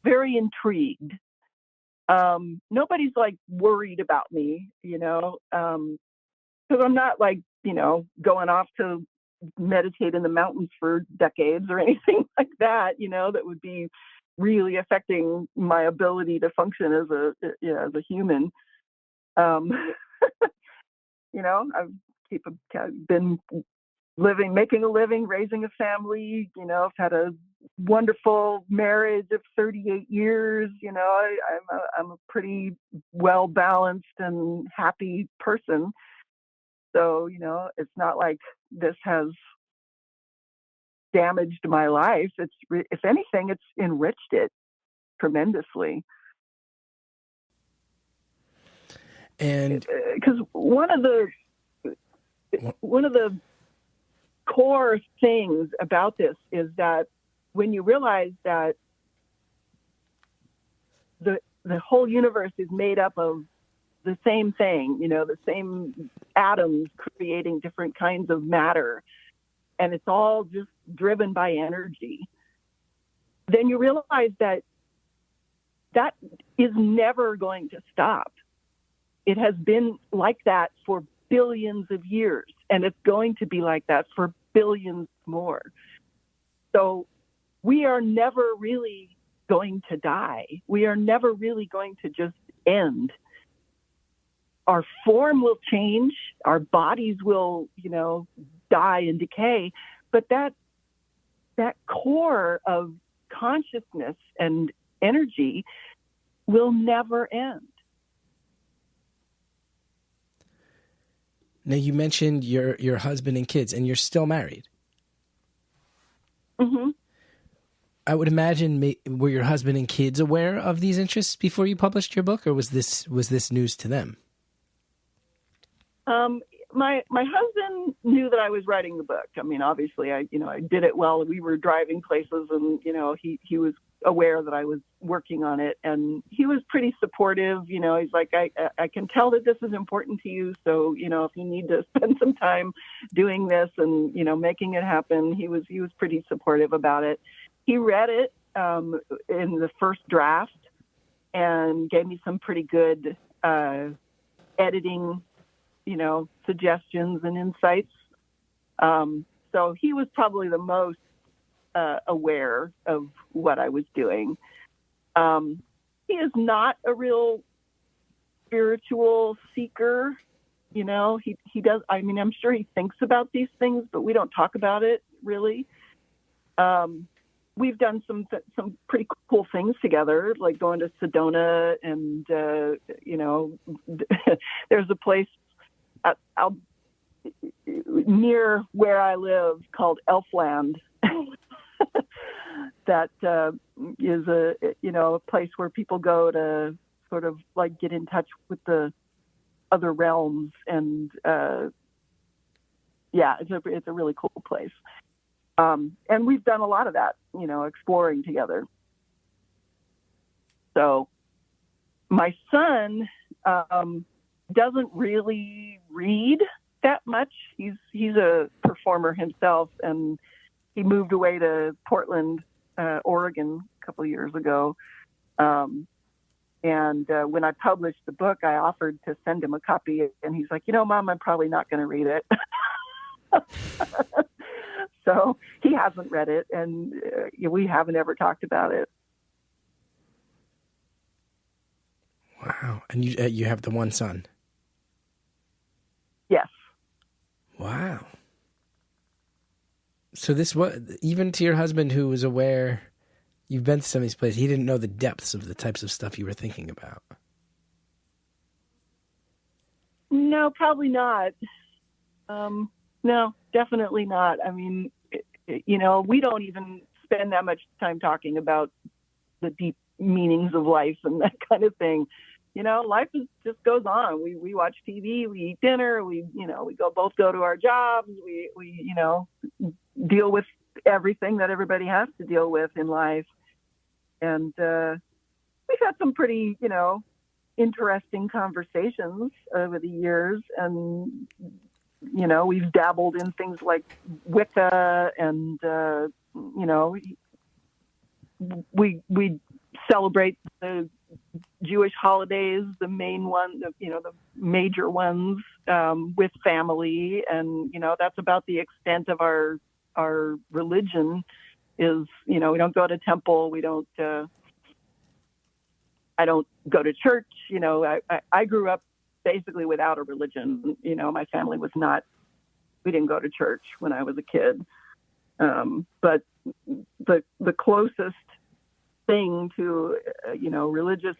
very intrigued. Nobody's like worried about me, because I'm not like, going off to meditate in the mountains for decades or anything like that, that would be really affecting my ability to function as a human. I've been making a living, raising a family. I've had a wonderful marriage of 38 years. I'm a pretty well balanced and happy person. So, it's not like this has damaged my life. If anything, it's enriched it tremendously. And because one of the core things about this is that when you realize that the whole universe is made up of the same thing, the same atoms creating different kinds of matter, and it's all just driven by energy, then you realize that is never going to stop. It has been like that for billions of years, and it's going to be like that for billions more. So we are never really going to die. We are never really going to just end. Our form will change, our bodies will, die and decay, but that core of consciousness and energy will never end. Now, you mentioned your husband and kids, and you're still married. Mm-hmm. I would imagine, were your husband and kids aware of these interests before you published your book, or was this news to them? My husband knew that I was writing the book. I mean, obviously, I did it while we were driving places, and he was aware that I was working on it, and he was pretty supportive. He's like, I can tell that this is important to you, so if you need to spend some time doing this and making it happen, he was pretty supportive about it. He read it in the first draft and gave me some pretty good editing suggestions and insights. So he was probably the most aware of what I was doing. He is not a real spiritual seeker. He does. I mean, I'm sure he thinks about these things, but we don't talk about it really. We've done some pretty cool things together, like going to Sedona, and there's a place out near where I live called Elfland that is a place where people go to sort of like get in touch with the other realms, and it's a really cool place. And we've done a lot of that, exploring together. So my son doesn't really read that much. He's a performer himself, and he moved away to Portland, Oregon a couple of years ago. And when I published the book, I offered to send him a copy, and he's like, Mom, I'm probably not going to read it. So he hasn't read it, and we haven't ever talked about it. Wow. And you have the one son? Yes. Wow. So this was, even to your husband, who was aware you've been to some of these places, he didn't know the depths of the types of stuff you were thinking about. No, probably not. No, definitely not. I mean, we don't even spend that much time talking about the deep meanings of life and that kind of thing. Life just goes on. We watch TV, we eat dinner, we both go to our jobs, we deal with everything that everybody has to deal with in life. And we've had some pretty, interesting conversations over the years, and we've dabbled in things like Wicca and we celebrate the Jewish holidays, the main one, the major ones, with family. And, that's about the extent of our religion is, we don't go to temple. We don't, I don't go to church. I grew up basically without a religion. My family we didn't go to church when I was a kid. But the closest thing to, religious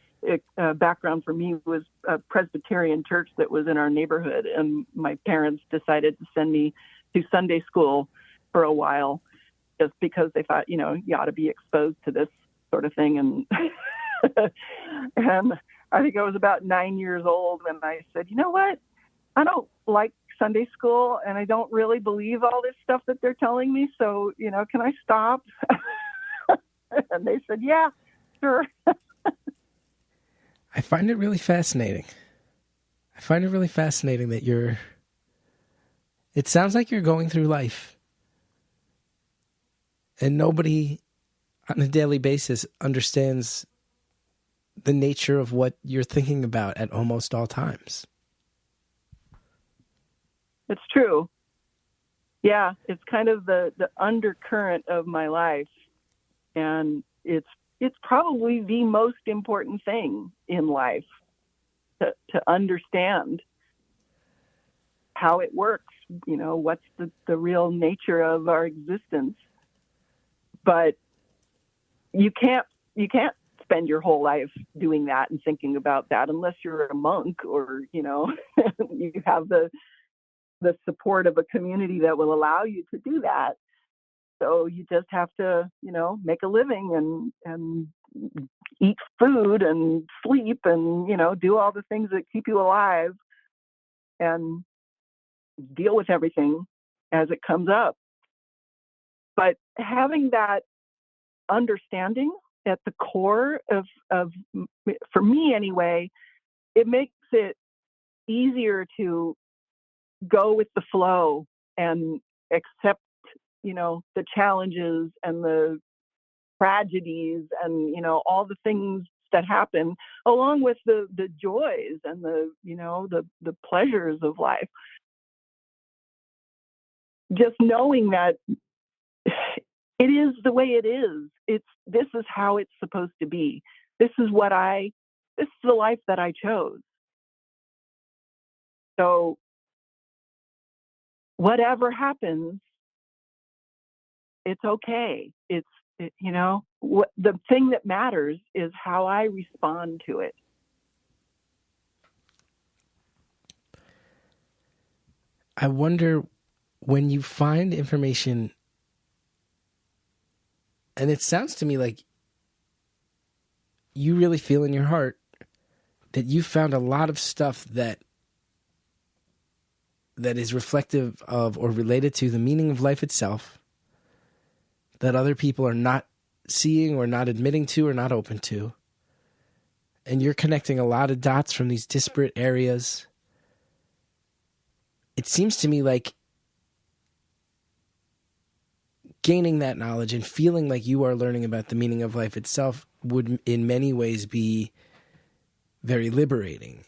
background for me was a Presbyterian church that was in our neighborhood. And my parents decided to send me to Sunday school for a while, just because they thought, you ought to be exposed to this sort of thing. And, and I think I was about 9 years old when I said, you know what? I don't like Sunday school, and I don't really believe all this stuff that they're telling me. So, can I stop? And they said, yeah, sure. I find it really fascinating. That it sounds like you're going through life and nobody on a daily basis understands the nature of what you're thinking about at almost all times. It's true. Yeah, it's kind of the undercurrent of my life. And it's probably the most important thing in life to understand how it works, what's the real nature of our existence. But you can't spend your whole life doing that and thinking about that unless you're a monk or, you have the support of a community that will allow you to do that. So you just have to, make a living and eat food and sleep and, do all the things that keep you alive and deal with everything as it comes up. But having that understanding at the core of for me anyway, it makes it easier to go with the flow and accept, the challenges and the tragedies and, all the things that happen, along with the joys and the pleasures of life. Just knowing that it is the way it is. This is how it's supposed to be. This is the life that I chose. So whatever happens, it's okay. The thing that matters is how I respond to it. I wonder, when you find information, and it sounds to me like you really feel in your heart that you found a lot of stuff that is reflective of or related to the meaning of life itself, that other people are not seeing or not admitting to or not open to. And you're connecting a lot of dots from these disparate areas. It seems to me like gaining that knowledge and feeling like you are learning about the meaning of life itself would in many ways be very liberating.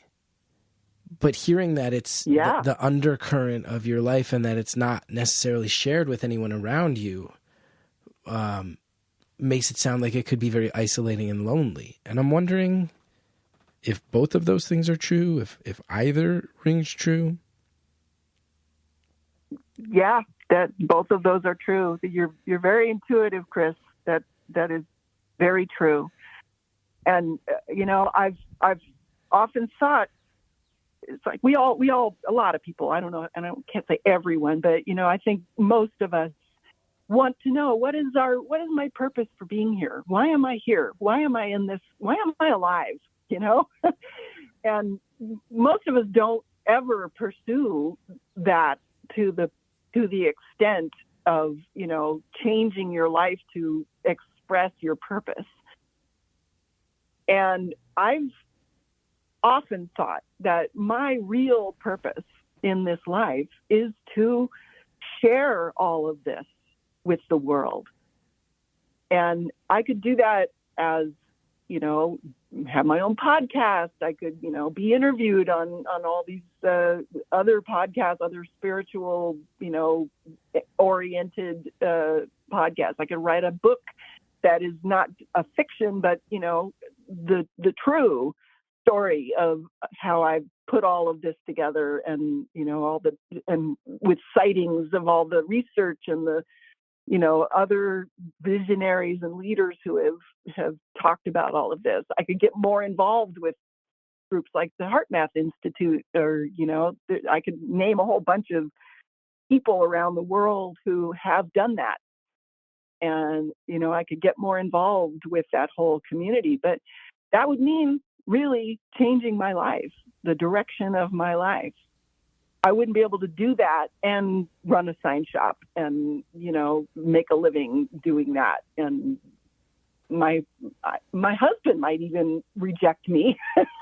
But hearing that it's the undercurrent of your life and that it's not necessarily shared with anyone around you makes it sound like it could be very isolating and lonely. And I'm wondering if both of those things are true, if either rings true. Yeah, that both of those are true. You're very intuitive, Chris. That is very true. And I've often thought, it's like we all a lot of people, I don't know, and I can't say everyone, but I think most of us want to know what is my purpose for being here? Why am I here? Why am I in this? Why am I alive? And most of us don't ever pursue that to the extent of, changing your life to express your purpose. And I've often thought that my real purpose in this life is to share all of this with the world, And I could do that as, you know, have my own podcast. I could, you know, be interviewed on all these other podcasts, other spiritual, you know, oriented podcasts. I could write a book that is not a fiction, but, you know, the true story of how I put all of this together, and, you know, and with sightings of all the research and the, you know, other visionaries and leaders who have talked about all of this. I could get more involved with groups like the HeartMath Institute, or, you know, I could name a whole bunch of people around the world who have done that. And, you know, I could get more involved with that whole community. But that would mean really changing my life, the direction of my life. I wouldn't be able to do that and run a sign shop and, you know, make a living doing that. And my husband might even reject me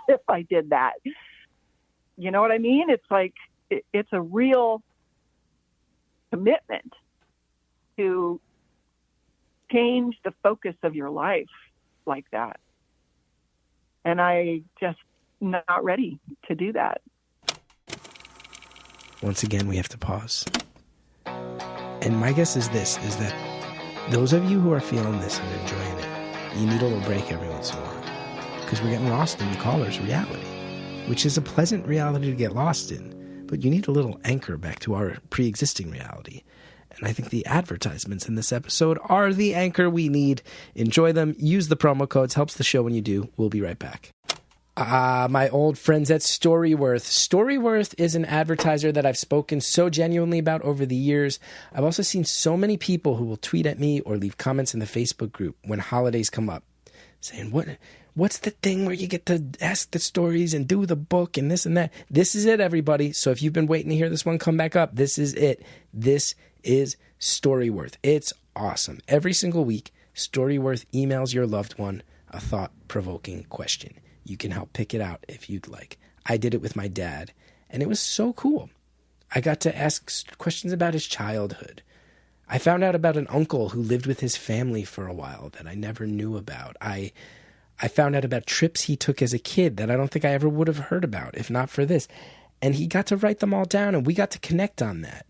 if I did that. You know what I mean? It's like, it's a real commitment to change the focus of your life like that. And I just not ready to do that. Once again, we have to pause. And my guess is this, is that those of you who are feeling this and enjoying it, you need a little break every once in a while. Because we're getting lost in the caller's reality, which is a pleasant reality to get lost in. But you need a little anchor back to our pre-existing reality. And I think the advertisements in this episode are the anchor we need. Enjoy them. Use the promo codes. Helps the show when you do. We'll be right back. My old friends at Storyworth. Storyworth is an advertiser that I've spoken so genuinely about over the years. I've also seen so many people who will tweet at me or leave comments in the Facebook group when holidays come up saying, what's the thing where you get to ask the stories and do the book and this and that? This is it, everybody. So if you've been waiting to hear this one come back up, this is it. This is Storyworth. It's awesome. Every single week, Storyworth emails your loved one a thought-provoking question. You can help pick it out if you'd like. I did it with my dad, and it was so cool. I got to ask questions about his childhood. I found out about an uncle who lived with his family for a while that I never knew about. I found out about trips he took as a kid that I don't think I ever would have heard about if not for this. And he got to write them all down, and we got to connect on that.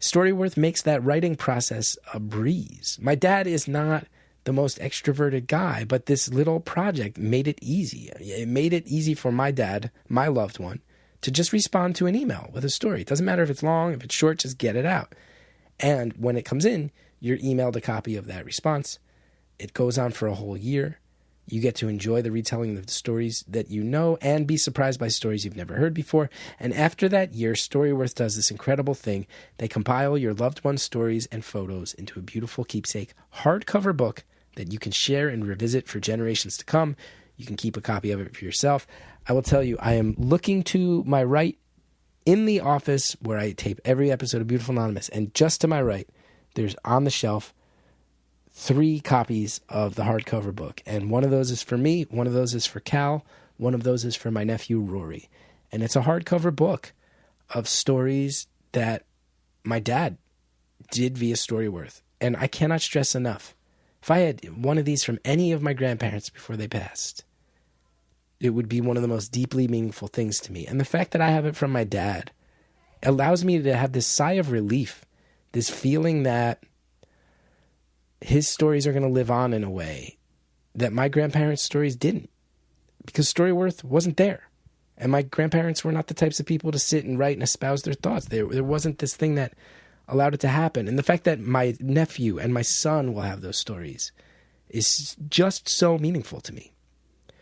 Storyworth makes that writing process a breeze. My dad is not the most extroverted guy, but this little project made it easy. It made it easy for my dad, my loved one, to just respond to an email with a story. It doesn't matter if it's long, if it's short, just get it out. And when it comes in, you're emailed a copy of that response. It goes on for a whole year. You get to enjoy the retelling of the stories that you know and be surprised by stories you've never heard before. And after that year, Storyworth does this incredible thing. They compile your loved one's stories and photos into a beautiful keepsake hardcover book that you can share and revisit for generations to come. You can keep a copy of it for yourself. I will tell you, I am looking to my right in the office where I tape every episode of Beautiful Anonymous, and just to my right, there's on the shelf 3 copies of the hardcover book. And one of those is for me, one of those is for Cal, one of those is for my nephew, Rory. And it's a hardcover book of stories that my dad did via Storyworth. And I cannot stress enough, if I had one of these from any of my grandparents before they passed, it would be one of the most deeply meaningful things to me. And the fact that I have it from my dad allows me to have this sigh of relief, this feeling that his stories are going to live on in a way that my grandparents' stories didn't, because Storyworth wasn't there. And my grandparents were not the types of people to sit and write and espouse their thoughts. There wasn't this thing that allowed it to happen. And the fact that my nephew and my son will have those stories is just so meaningful to me.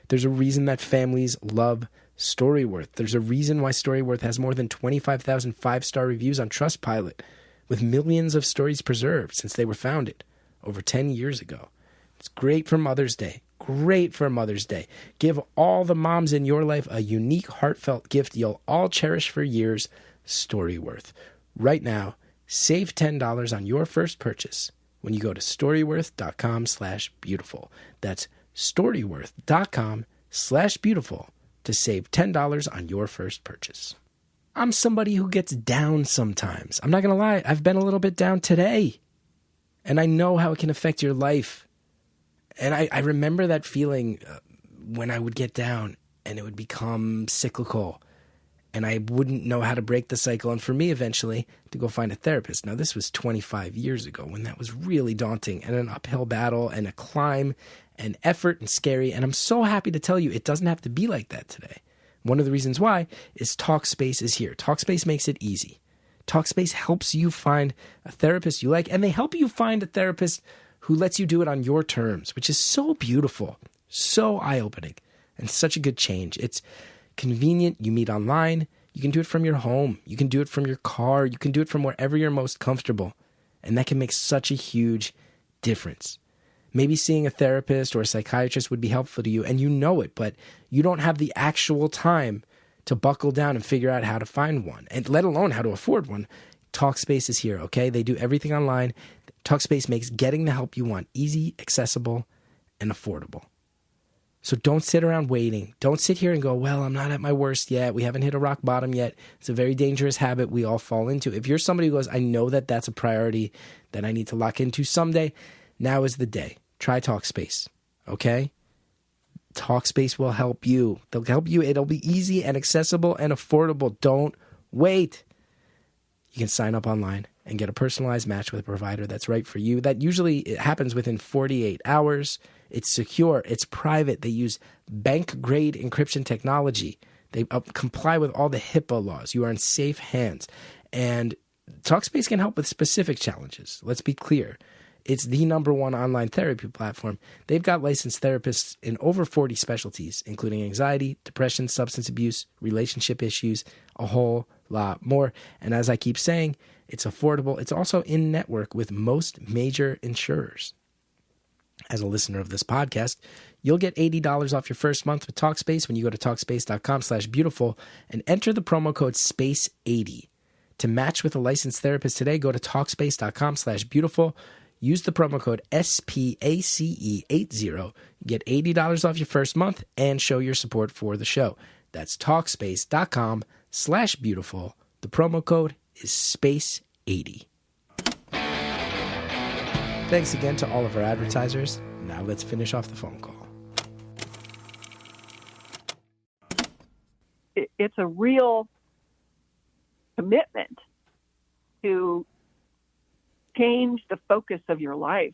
There's a reason that families love Storyworth. There's a reason why Storyworth has more than 25,000 5-star reviews on Trustpilot, with millions of stories preserved since they were founded over 10 years ago. It's great for Mother's Day. Great for Mother's Day. Give all the moms in your life a unique, heartfelt gift you'll all cherish for years, Storyworth. Right now, save $10 on your first purchase when you go to storyworth.com/beautiful. That's storyworth.com/beautiful to save $10 on your first purchase. I'm somebody who gets down sometimes. I'm not going to lie. I've been a little bit down today. And I know how it can affect your life And I remember that feeling when I would get down and it would become cyclical and I wouldn't know how to break the cycle. And for me, eventually, to go find a therapist. Now, this was 25 years ago when that was really daunting and an uphill battle and a climb and effort and scary. And I'm so happy to tell you it doesn't have to be like that today. One of the reasons why is Talkspace is here. Talkspace makes it easy. Talkspace helps you find a therapist you like, and they help you find a therapist who lets you do it on your terms, which is so beautiful, so eye-opening, and such a good change. It's convenient. You meet online. You can do it from your home. You can do it from your car. You can do it from wherever you're most comfortable. And that can make such a huge difference. Maybe seeing a therapist or a psychiatrist would be helpful to you, and you know it, but you don't have the actual time to buckle down and figure out how to find one, and let alone how to afford one. Talkspace is here, okay? They do everything online. Talkspace makes getting the help you want easy, accessible, and affordable. So don't sit around waiting. Don't sit here and go, well, I'm not at my worst yet. We haven't hit a rock bottom yet. It's a very dangerous habit we all fall into. If you're somebody who goes, I know that that's a priority that I need to lock into someday, now is the day. Try Talkspace, okay? Talkspace will help you. They'll help you. It'll be easy and accessible and affordable. Don't wait. You can sign up online and get a personalized match with a provider that's right for you. That usually it happens within 48 hours. It's secure. It's private. They use bank-grade encryption technology. They comply with all the HIPAA laws. You are in safe hands. And Talkspace can help with specific challenges. Let's be clear. It's the #1 online therapy platform. They've got licensed therapists in over 40 specialties, including anxiety, depression, substance abuse, relationship issues, a whole lot more. And as I keep saying, it's affordable. It's also in network with most major insurers. As a listener of this podcast, you'll get $80 off your first month with Talkspace when you go to Talkspace.com/beautiful and enter the promo code SPACE80. To match with a licensed therapist today, go to Talkspace.com/beautiful. Use the promo code SPACE80. Get $80 off your first month and show your support for the show. That's Talkspace.com/beautiful. The promo code is SPACE80. Thanks again to all of our advertisers. Now let's finish off the phone call. It's a real commitment to change the focus of your life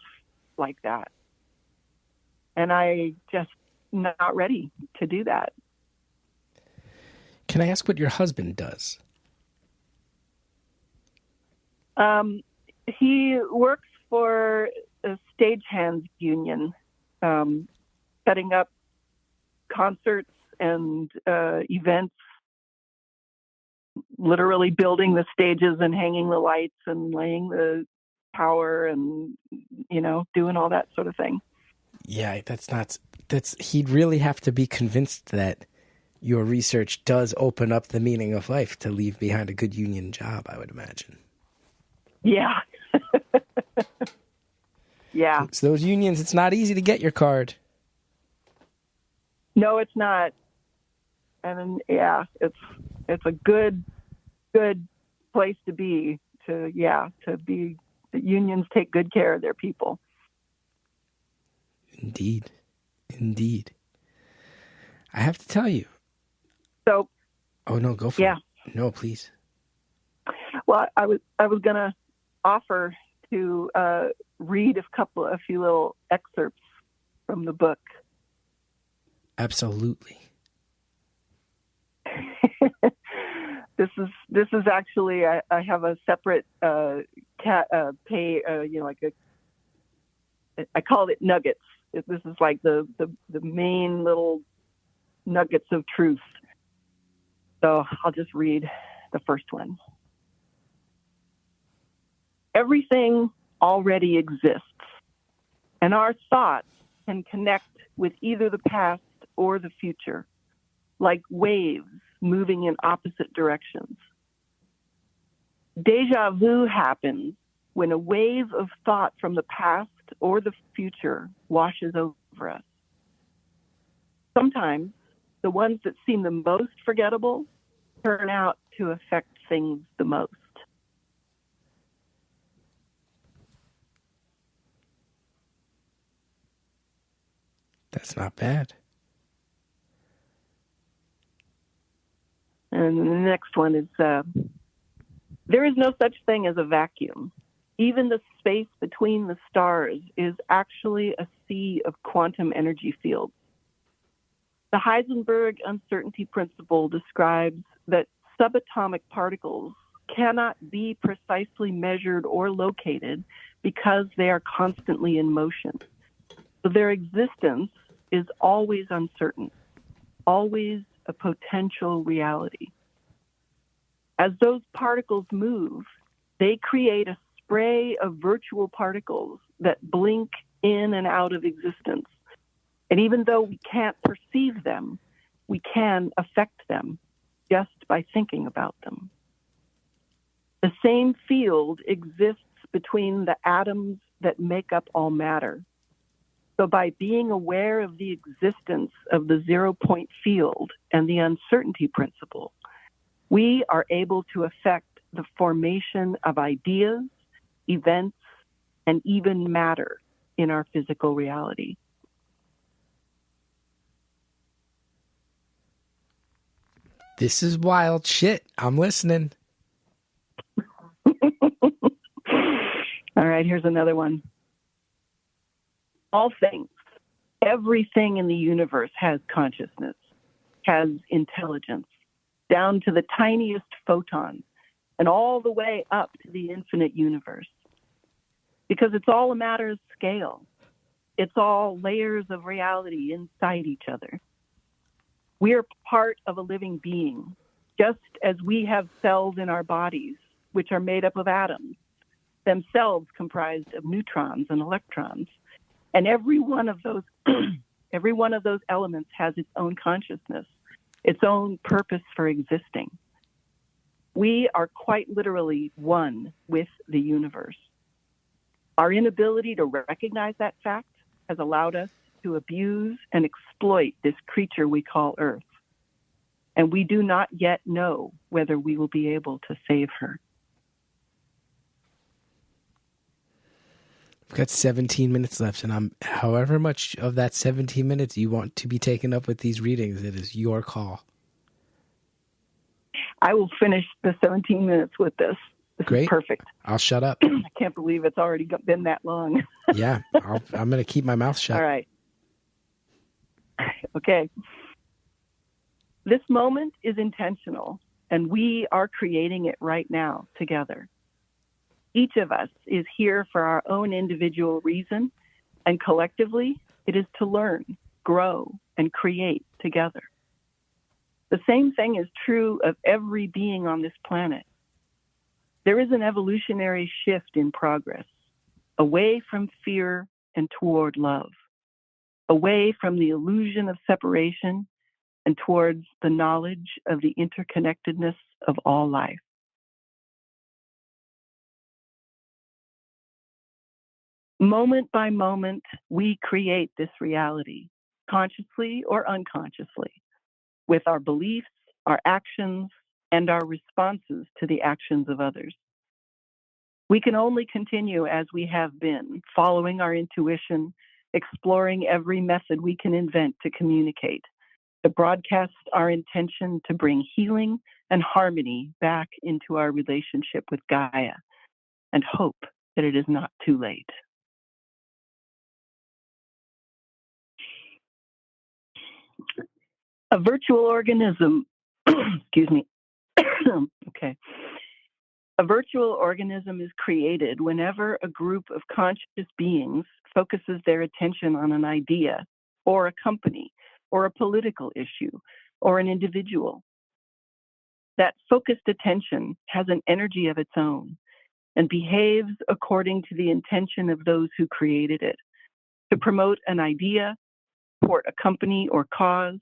like that. And I just not ready to do that. Can I ask what your husband does? He works for a stagehands union, setting up concerts and events, literally building the stages and hanging the lights and laying the power and, doing all that sort of thing. Yeah, he'd really have to be convinced that your research does open up the meaning of life to leave behind a good union job, I would imagine. Yeah. Yeah. So those unions, it's not easy to get your card. No, it's not. And yeah, it's a good place to be. The unions take good care of their people. Indeed. I have to tell you. So. Oh no, go for it. No, please. Well, I was gonna offer to read a few little excerpts from the book. Absolutely. This is actually I have a separate I call it nuggets. This is like the main little nuggets of truth. So I'll just read the first one. Everything already exists, and our thoughts can connect with either the past or the future, like waves moving in opposite directions. Deja vu happens when a wave of thought from the past or the future washes over us. Sometimes the ones that seem the most forgettable turn out to affect things the most. That's not bad. And the next one is, there is no such thing as a vacuum. Even the space between the stars is actually a sea of quantum energy fields. The Heisenberg uncertainty principle describes that subatomic particles cannot be precisely measured or located because they are constantly in motion. So their existence is always uncertain, always a potential reality. As those particles move, they create a spray of virtual particles that blink in and out of existence. And even though we can't perceive them, we can affect them just by thinking about them. The same field exists between the atoms that make up all matter. So by being aware of the existence of the zero-point field and the uncertainty principle, we are able to affect the formation of ideas, events, and even matter in our physical reality. This is wild shit. I'm listening. All right, here's another one. All things, everything in the universe has consciousness, has intelligence, down to the tiniest photon, and all the way up to the infinite universe. Because it's all a matter of scale. It's all layers of reality inside each other. We are part of a living being, just as we have cells in our bodies, which are made up of atoms, themselves comprised of neutrons and electrons. And every one of those elements has its own consciousness, its own purpose for existing. We are quite literally one with the universe. Our inability to recognize that fact has allowed us to abuse and exploit this creature we call Earth. And we do not yet know whether we will be able to save her. We've got 17 minutes left, and however much of that 17 minutes you want to be taken up with these readings, it is your call. I will finish the 17 minutes with this. This Great. is perfect. I'll shut up. I can't believe it's already been that long. Yeah, I'm going to keep my mouth shut. All right. Okay. This moment is intentional, and we are creating it right now together. Each of us is here for our own individual reason, and collectively, it is to learn, grow, and create together. The same thing is true of every being on this planet. There is an evolutionary shift in progress, away from fear and toward love, away from the illusion of separation and towards the knowledge of the interconnectedness of all life. Moment by moment, we create this reality, consciously or unconsciously, with our beliefs, our actions, and our responses to the actions of others. We can only continue as we have been, following our intuition, exploring every method we can invent to communicate, to broadcast our intention to bring healing and harmony back into our relationship with Gaia, and hope that it is not too late. A virtual organism, excuse me, okay. A virtual organism is created whenever a group of conscious beings focuses their attention on an idea, or a company, or a political issue, or an individual. That focused attention has an energy of its own and behaves according to the intention of those who created it, to promote an idea, support a company or cause,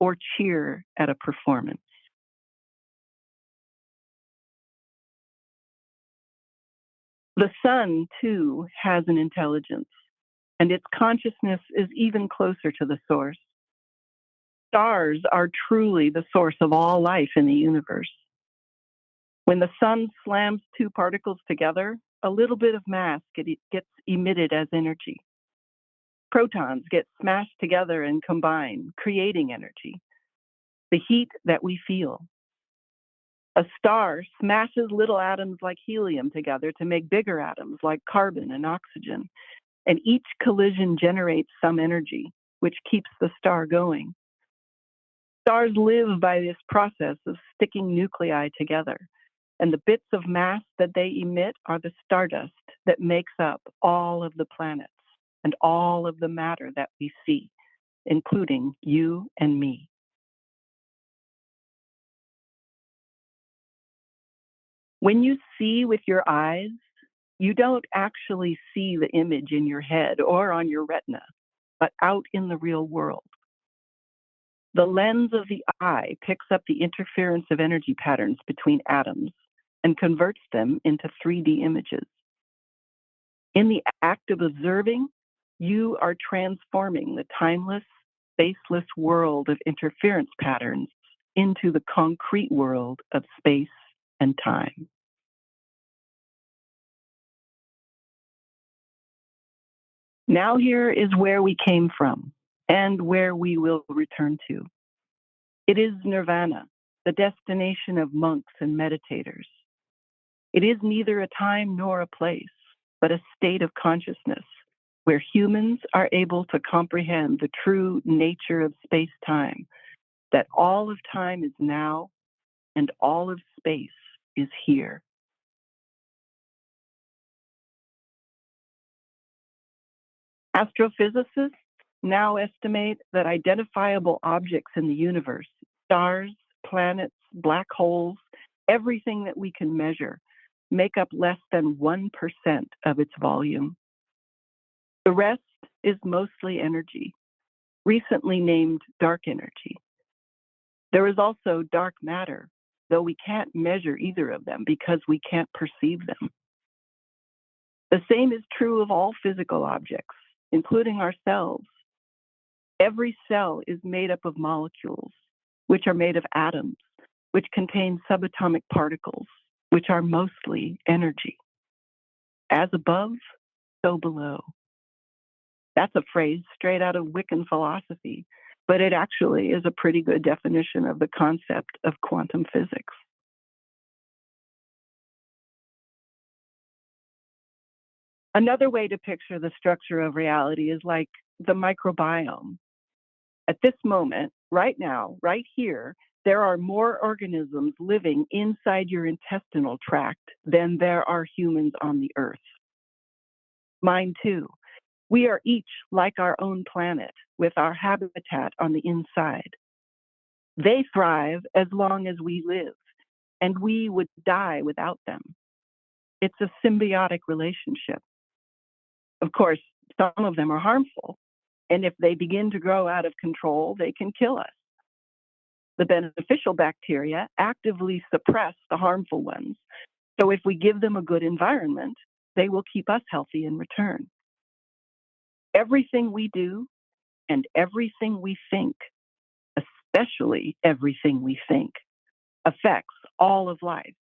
or cheer at a performance. The sun, too, has an intelligence, and its consciousness is even closer to the source. Stars are truly the source of all life in the universe. When the sun slams two particles together, a little bit of mass gets emitted as energy. Protons get smashed together and combine, creating energy, the heat that we feel. A star smashes little atoms like helium together to make bigger atoms like carbon and oxygen, and each collision generates some energy, which keeps the star going. Stars live by this process of sticking nuclei together, and the bits of mass that they emit are the stardust that makes up all of the planets and all of the matter that we see, including you and me. When you see with your eyes, you don't actually see the image in your head or on your retina, but out in the real world. The lens of the eye picks up the interference of energy patterns between atoms and converts them into 3D images. In the act of observing, you are transforming the timeless, spaceless world of interference patterns into the concrete world of space and time. Now here is where we came from and where we will return to. It is nirvana, the destination of monks and meditators. It is neither a time nor a place, but a state of consciousness where humans are able to comprehend the true nature of space-time, that all of time is now and all of space is here. Astrophysicists now estimate that identifiable objects in the universe, stars, planets, black holes, everything that we can measure, make up less than 1% of its volume. The rest is mostly energy, recently named dark energy. There is also dark matter, though we can't measure either of them because we can't perceive them. The same is true of all physical objects, including ourselves. Every cell is made up of molecules, which are made of atoms, which contain subatomic particles, which are mostly energy. As above, so below. That's a phrase straight out of Wiccan philosophy, but it actually is a pretty good definition of the concept of quantum physics. Another way to picture the structure of reality is like the microbiome. At this moment, right now, right here, there are more organisms living inside your intestinal tract than there are humans on the earth. Mine too. We are each like our own planet with our habitat on the inside. They thrive as long as we live, and we would die without them. It's a symbiotic relationship. Of course, some of them are harmful, and if they begin to grow out of control, they can kill us. The beneficial bacteria actively suppress the harmful ones, so if we give them a good environment, they will keep us healthy in return. Everything we do and everything we think, especially everything we think, affects all of life,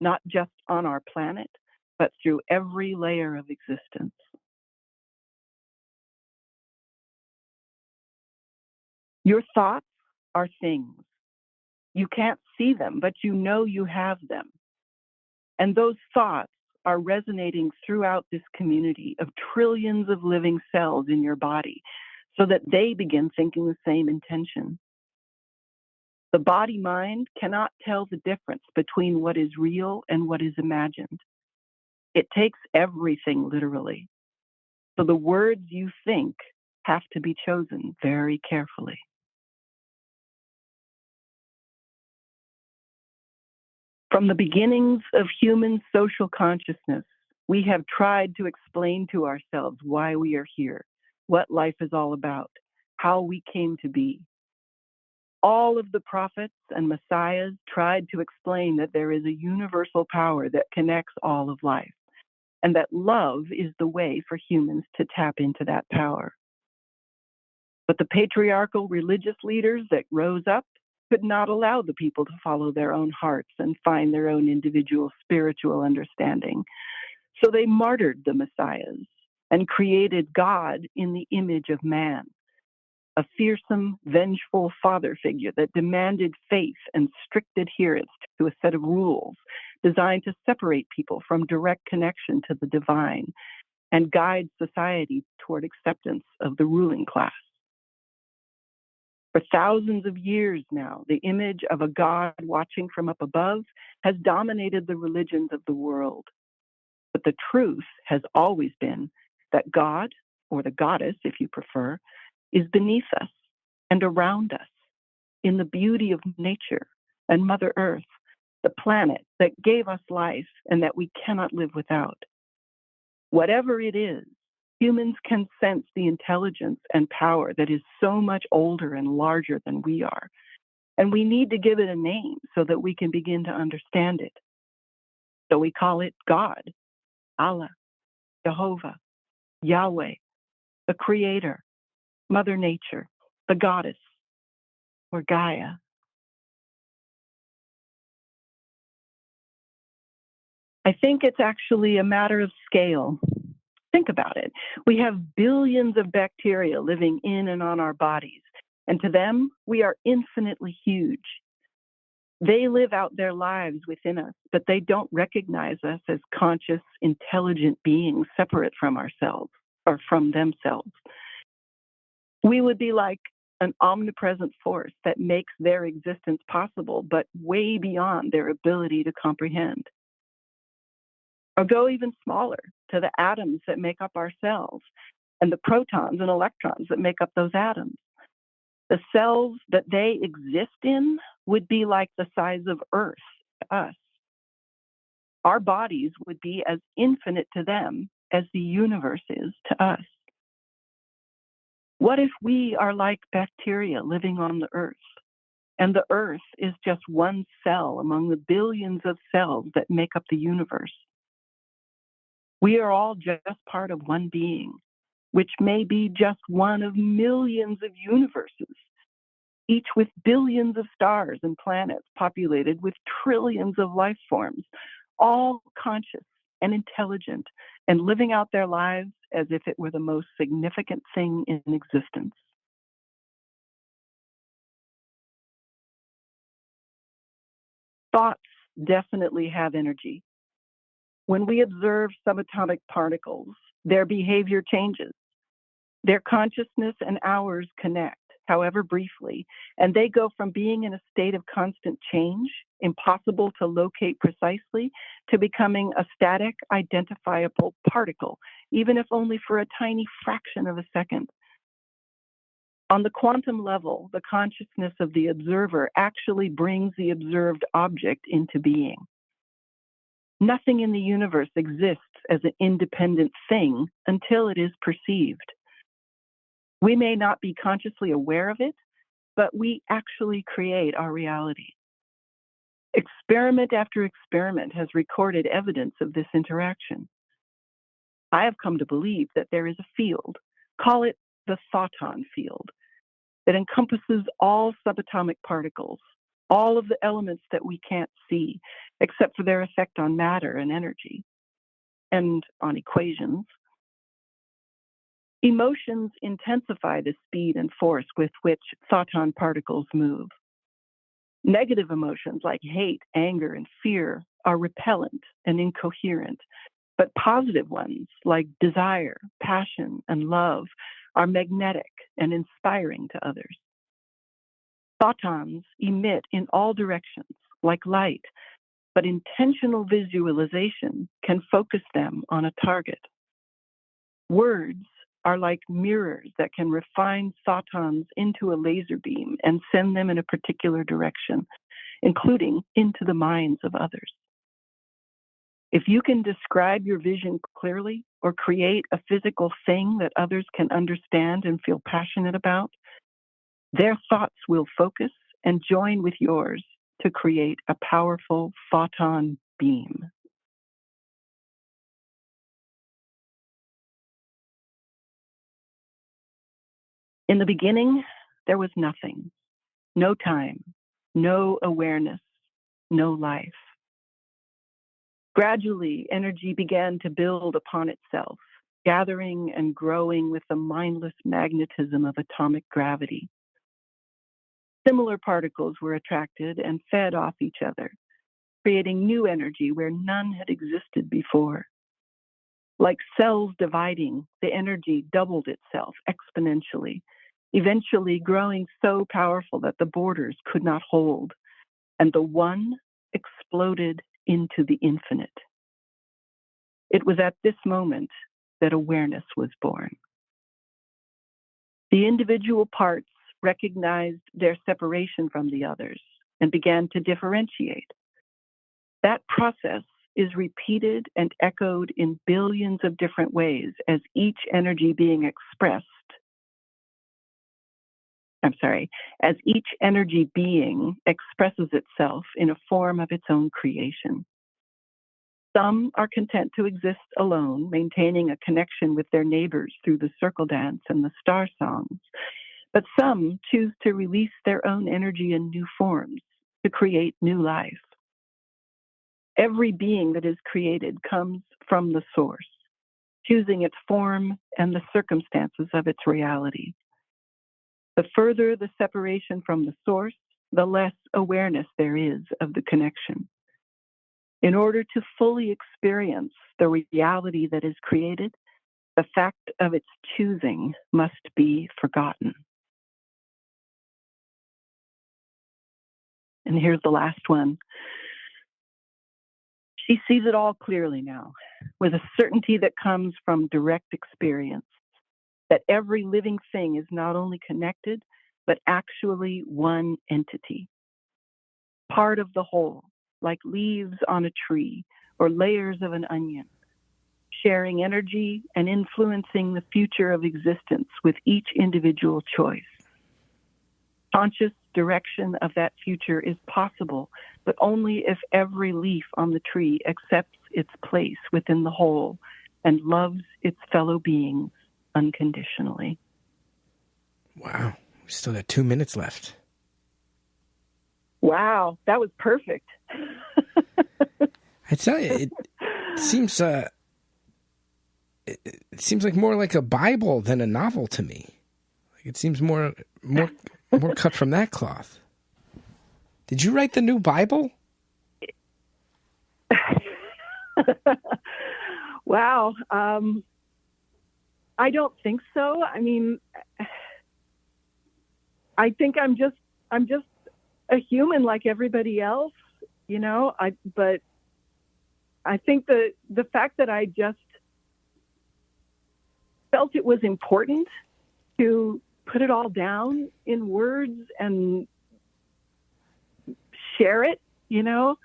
not just on our planet, but through every layer of existence. Your thoughts are things. You can't see them, but you know you have them. And those thoughts are resonating throughout this community of trillions of living cells in your body so that they begin thinking the same intention. The body-mind cannot tell the difference between what is real and what is imagined. It takes everything literally. So the words you think have to be chosen very carefully. From the beginnings of human social consciousness, we have tried to explain to ourselves why we are here, what life is all about, how we came to be. All of the prophets and messiahs tried to explain that there is a universal power that connects all of life, and that love is the way for humans to tap into that power. But the patriarchal religious leaders that rose up could not allow the people to follow their own hearts and find their own individual spiritual understanding. So they martyred the messiahs and created God in the image of man, a fearsome, vengeful father figure that demanded faith and strict adherence to a set of rules designed to separate people from direct connection to the divine and guide society toward acceptance of the ruling class. For thousands of years now, the image of a God watching from up above has dominated the religions of the world. But the truth has always been that God, or the goddess if you prefer, is beneath us and around us in the beauty of nature and Mother Earth, the planet that gave us life and that we cannot live without. Whatever it is, humans can sense the intelligence and power that is so much older and larger than we are. And we need to give it a name so that we can begin to understand it. So we call it God, Allah, Jehovah, Yahweh, the Creator, Mother Nature, the Goddess, or Gaia. I think it's actually a matter of scale. Think about it. We have billions of bacteria living in and on our bodies, and to them, we are infinitely huge. They live out their lives within us, but they don't recognize us as conscious, intelligent beings separate from ourselves or from themselves. We would be like an omnipresent force that makes their existence possible, but way beyond their ability to comprehend. Or go even smaller to the atoms that make up our cells and the protons and electrons that make up those atoms. The cells that they exist in would be like the size of Earth to us. Our bodies would be as infinite to them as the universe is to us. What if we are like bacteria living on the Earth, and the Earth is just one cell among the billions of cells that make up the universe? We are all just part of one being, which may be just one of millions of universes, each with billions of stars and planets populated with trillions of life forms, all conscious and intelligent and living out their lives as if it were the most significant thing in existence. Thoughts definitely have energy. When we observe subatomic particles, their behavior changes. Their consciousness and ours connect, however briefly, and they go from being in a state of constant change, impossible to locate precisely, to becoming a static, identifiable particle, even if only for a tiny fraction of a second. On the quantum level, the consciousness of the observer actually brings the observed object into being. Nothing in the universe exists as an independent thing until it is perceived. We may not be consciously aware of it, but we actually create our reality. Experiment after experiment has recorded evidence of this interaction. I have come to believe that there is a field, call it the photon field, that encompasses all subatomic particles, all of the elements that we can't see, except for their effect on matter and energy, and on equations. Emotions intensify the speed and force with which photon particles move. Negative emotions like hate, anger, and fear are repellent and incoherent, but positive ones like desire, passion, and love are magnetic and inspiring to others. Photons emit in all directions, like light, but intentional visualization can focus them on a target. Words are like mirrors that can refine photons into a laser beam and send them in a particular direction, including into the minds of others. If you can describe your vision clearly or create a physical thing that others can understand and feel passionate about, their thoughts will focus and join with yours to create a powerful photon beam. In the beginning, there was nothing, no time, no awareness, no life. Gradually, energy began to build upon itself, gathering and growing with the mindless magnetism of atomic gravity. Similar particles were attracted and fed off each other, creating new energy where none had existed before. Like cells dividing, the energy doubled itself exponentially, eventually growing so powerful that the borders could not hold, and the one exploded into the infinite. It was at this moment that awareness was born. The individual parts recognized their separation from the others and began to differentiate. That process is repeated and echoed in billions of different ways as each energy being expressed. As each energy being expresses itself in a form of its own creation. Some are content to exist alone, maintaining a connection with their neighbors through the circle dance and the star songs. But some choose to release their own energy in new forms to create new life. Every being that is created comes from the source, choosing its form and the circumstances of its reality. The further the separation from the source, the less awareness there is of the connection. In order to fully experience the reality that is created, the fact of its choosing must be forgotten. And here's the last one. She sees it all clearly now, with a certainty that comes from direct experience, that every living thing is not only connected, but actually one entity, part of the whole, like leaves on a tree or layers of an onion, sharing energy and influencing the future of existence with each individual choice. Conscious direction of that future is possible, but only if every leaf on the tree accepts its place within the whole and loves its fellow beings unconditionally. Wow. We still got 2 minutes left. Wow, that was perfect. I tell you, it seems it seems like more like a Bible than a novel to me. Like it seems more cut from that cloth. Did you write the new Bible? Wow. I don't think so. I mean, I think I'm just a human like everybody else, you know. But I think the fact that I just felt it was important to put it all down in words and share it, you know.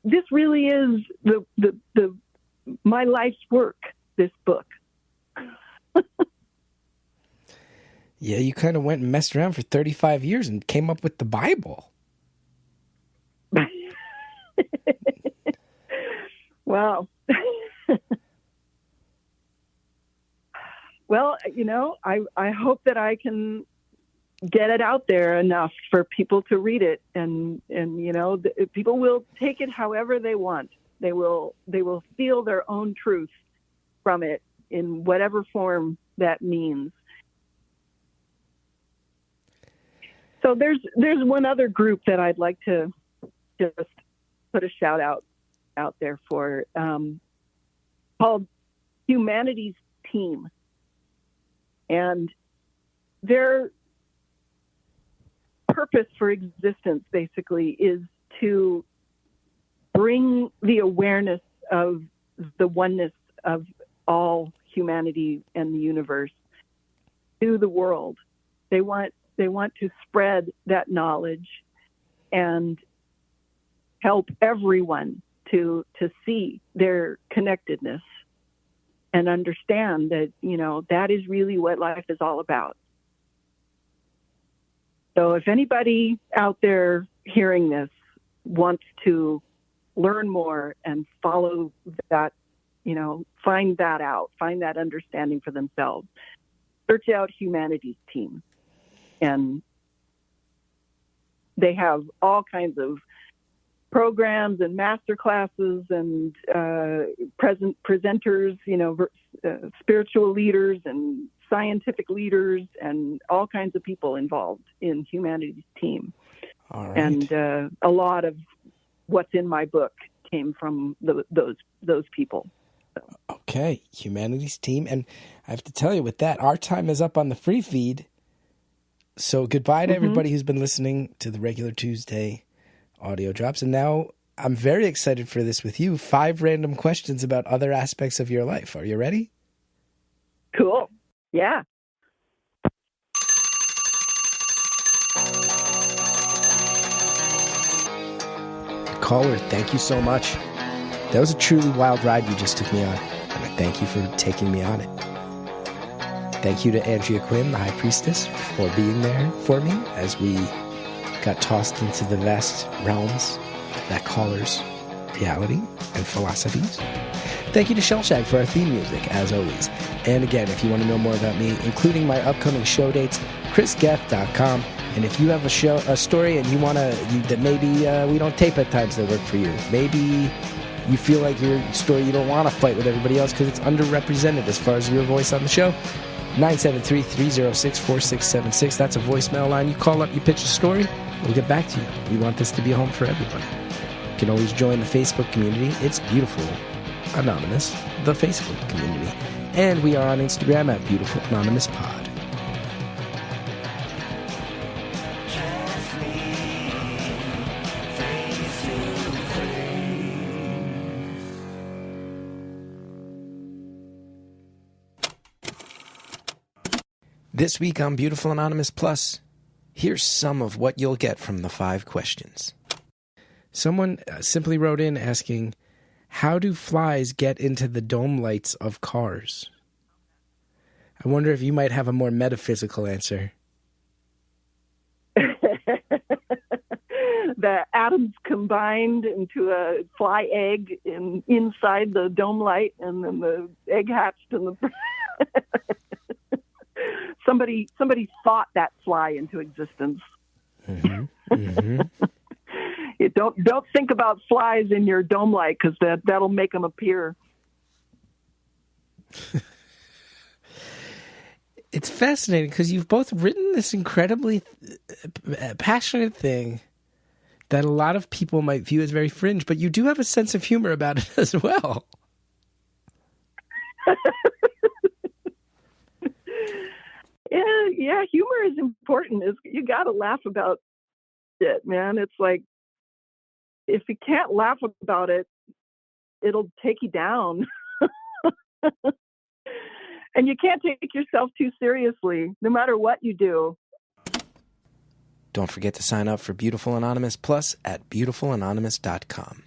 This really is the my life's work, this book. Yeah, you kind of went and messed around for 35 years and came up with the Bible. Wow. Well, you know, I hope that I can get it out there enough for people to read it, and you know, people will take it however they want. They will feel their own truth from it in whatever form that means. So there's one other group that I'd like to just put a shout out there for, called Humanity's Team. And their purpose for existence basically is to bring the awareness of the oneness of all humanity and the universe to the world. They want to spread that knowledge and help everyone to see their connectedness and understand that, you know, that is really what life is all about. So if anybody out there hearing this wants to learn more and follow that, you know, find that out, find that understanding for themselves, search out Humanity's Team. And they have all kinds of programs and master classes and presenters, spiritual leaders and scientific leaders and all kinds of people involved in Humanities Team. All right. And a lot of what's in my book came from those people. Okay, Humanities Team. And I have to tell you, with that, our time is up on the free feed. So goodbye to everybody who's been listening to the regular Tuesday audio drops. And now I'm very excited for this with you. 5 random questions about other aspects of your life. Are you ready? Cool. Yeah. Caller, thank you so much. That was a truly wild ride you just took me on. And I thank you for taking me on it. Thank you to Andrea Quinn, the High Priestess, for being there for me as we got tossed into the vast realms of that caller's reality and philosophies. Thank you to Shellshag for our theme music, as always. And again, if you want to know more about me, including my upcoming show dates, chrisgeth.com. And if you have a story and you want to, that maybe we don't tape at times that work for you, maybe you feel like your story, you don't want to fight with everybody else because it's underrepresented as far as your voice on the show, 973-306-4676. That's a voicemail line. You call up, you pitch a story, we'll get back to you. We want this to be a home for everybody. You can always join the Facebook community. It's Beautiful Anonymous, the Facebook community. And we are on Instagram at Beautiful Anonymous Pod. This week on Beautiful Anonymous Plus, here's some of what you'll get from the 5 questions. Someone simply wrote in asking, how do flies get into the dome lights of cars? I wonder if you might have a more metaphysical answer. The atoms combined into a fly egg inside the dome light, and then the egg hatched, and the somebody thought that fly into existence. Mm-hmm. Mm-hmm. Don't think about flies in your dome light, because that'll make them appear. It's fascinating because you've both written this incredibly passionate thing that a lot of people might view as very fringe, but you do have a sense of humor about it as well. Yeah, humor is important. You got to laugh about it, man. It's like, if you can't laugh about it, it'll take you down. And you can't take yourself too seriously, no matter what you do. Don't forget to sign up for Beautiful Anonymous Plus at beautifulanonymous.com.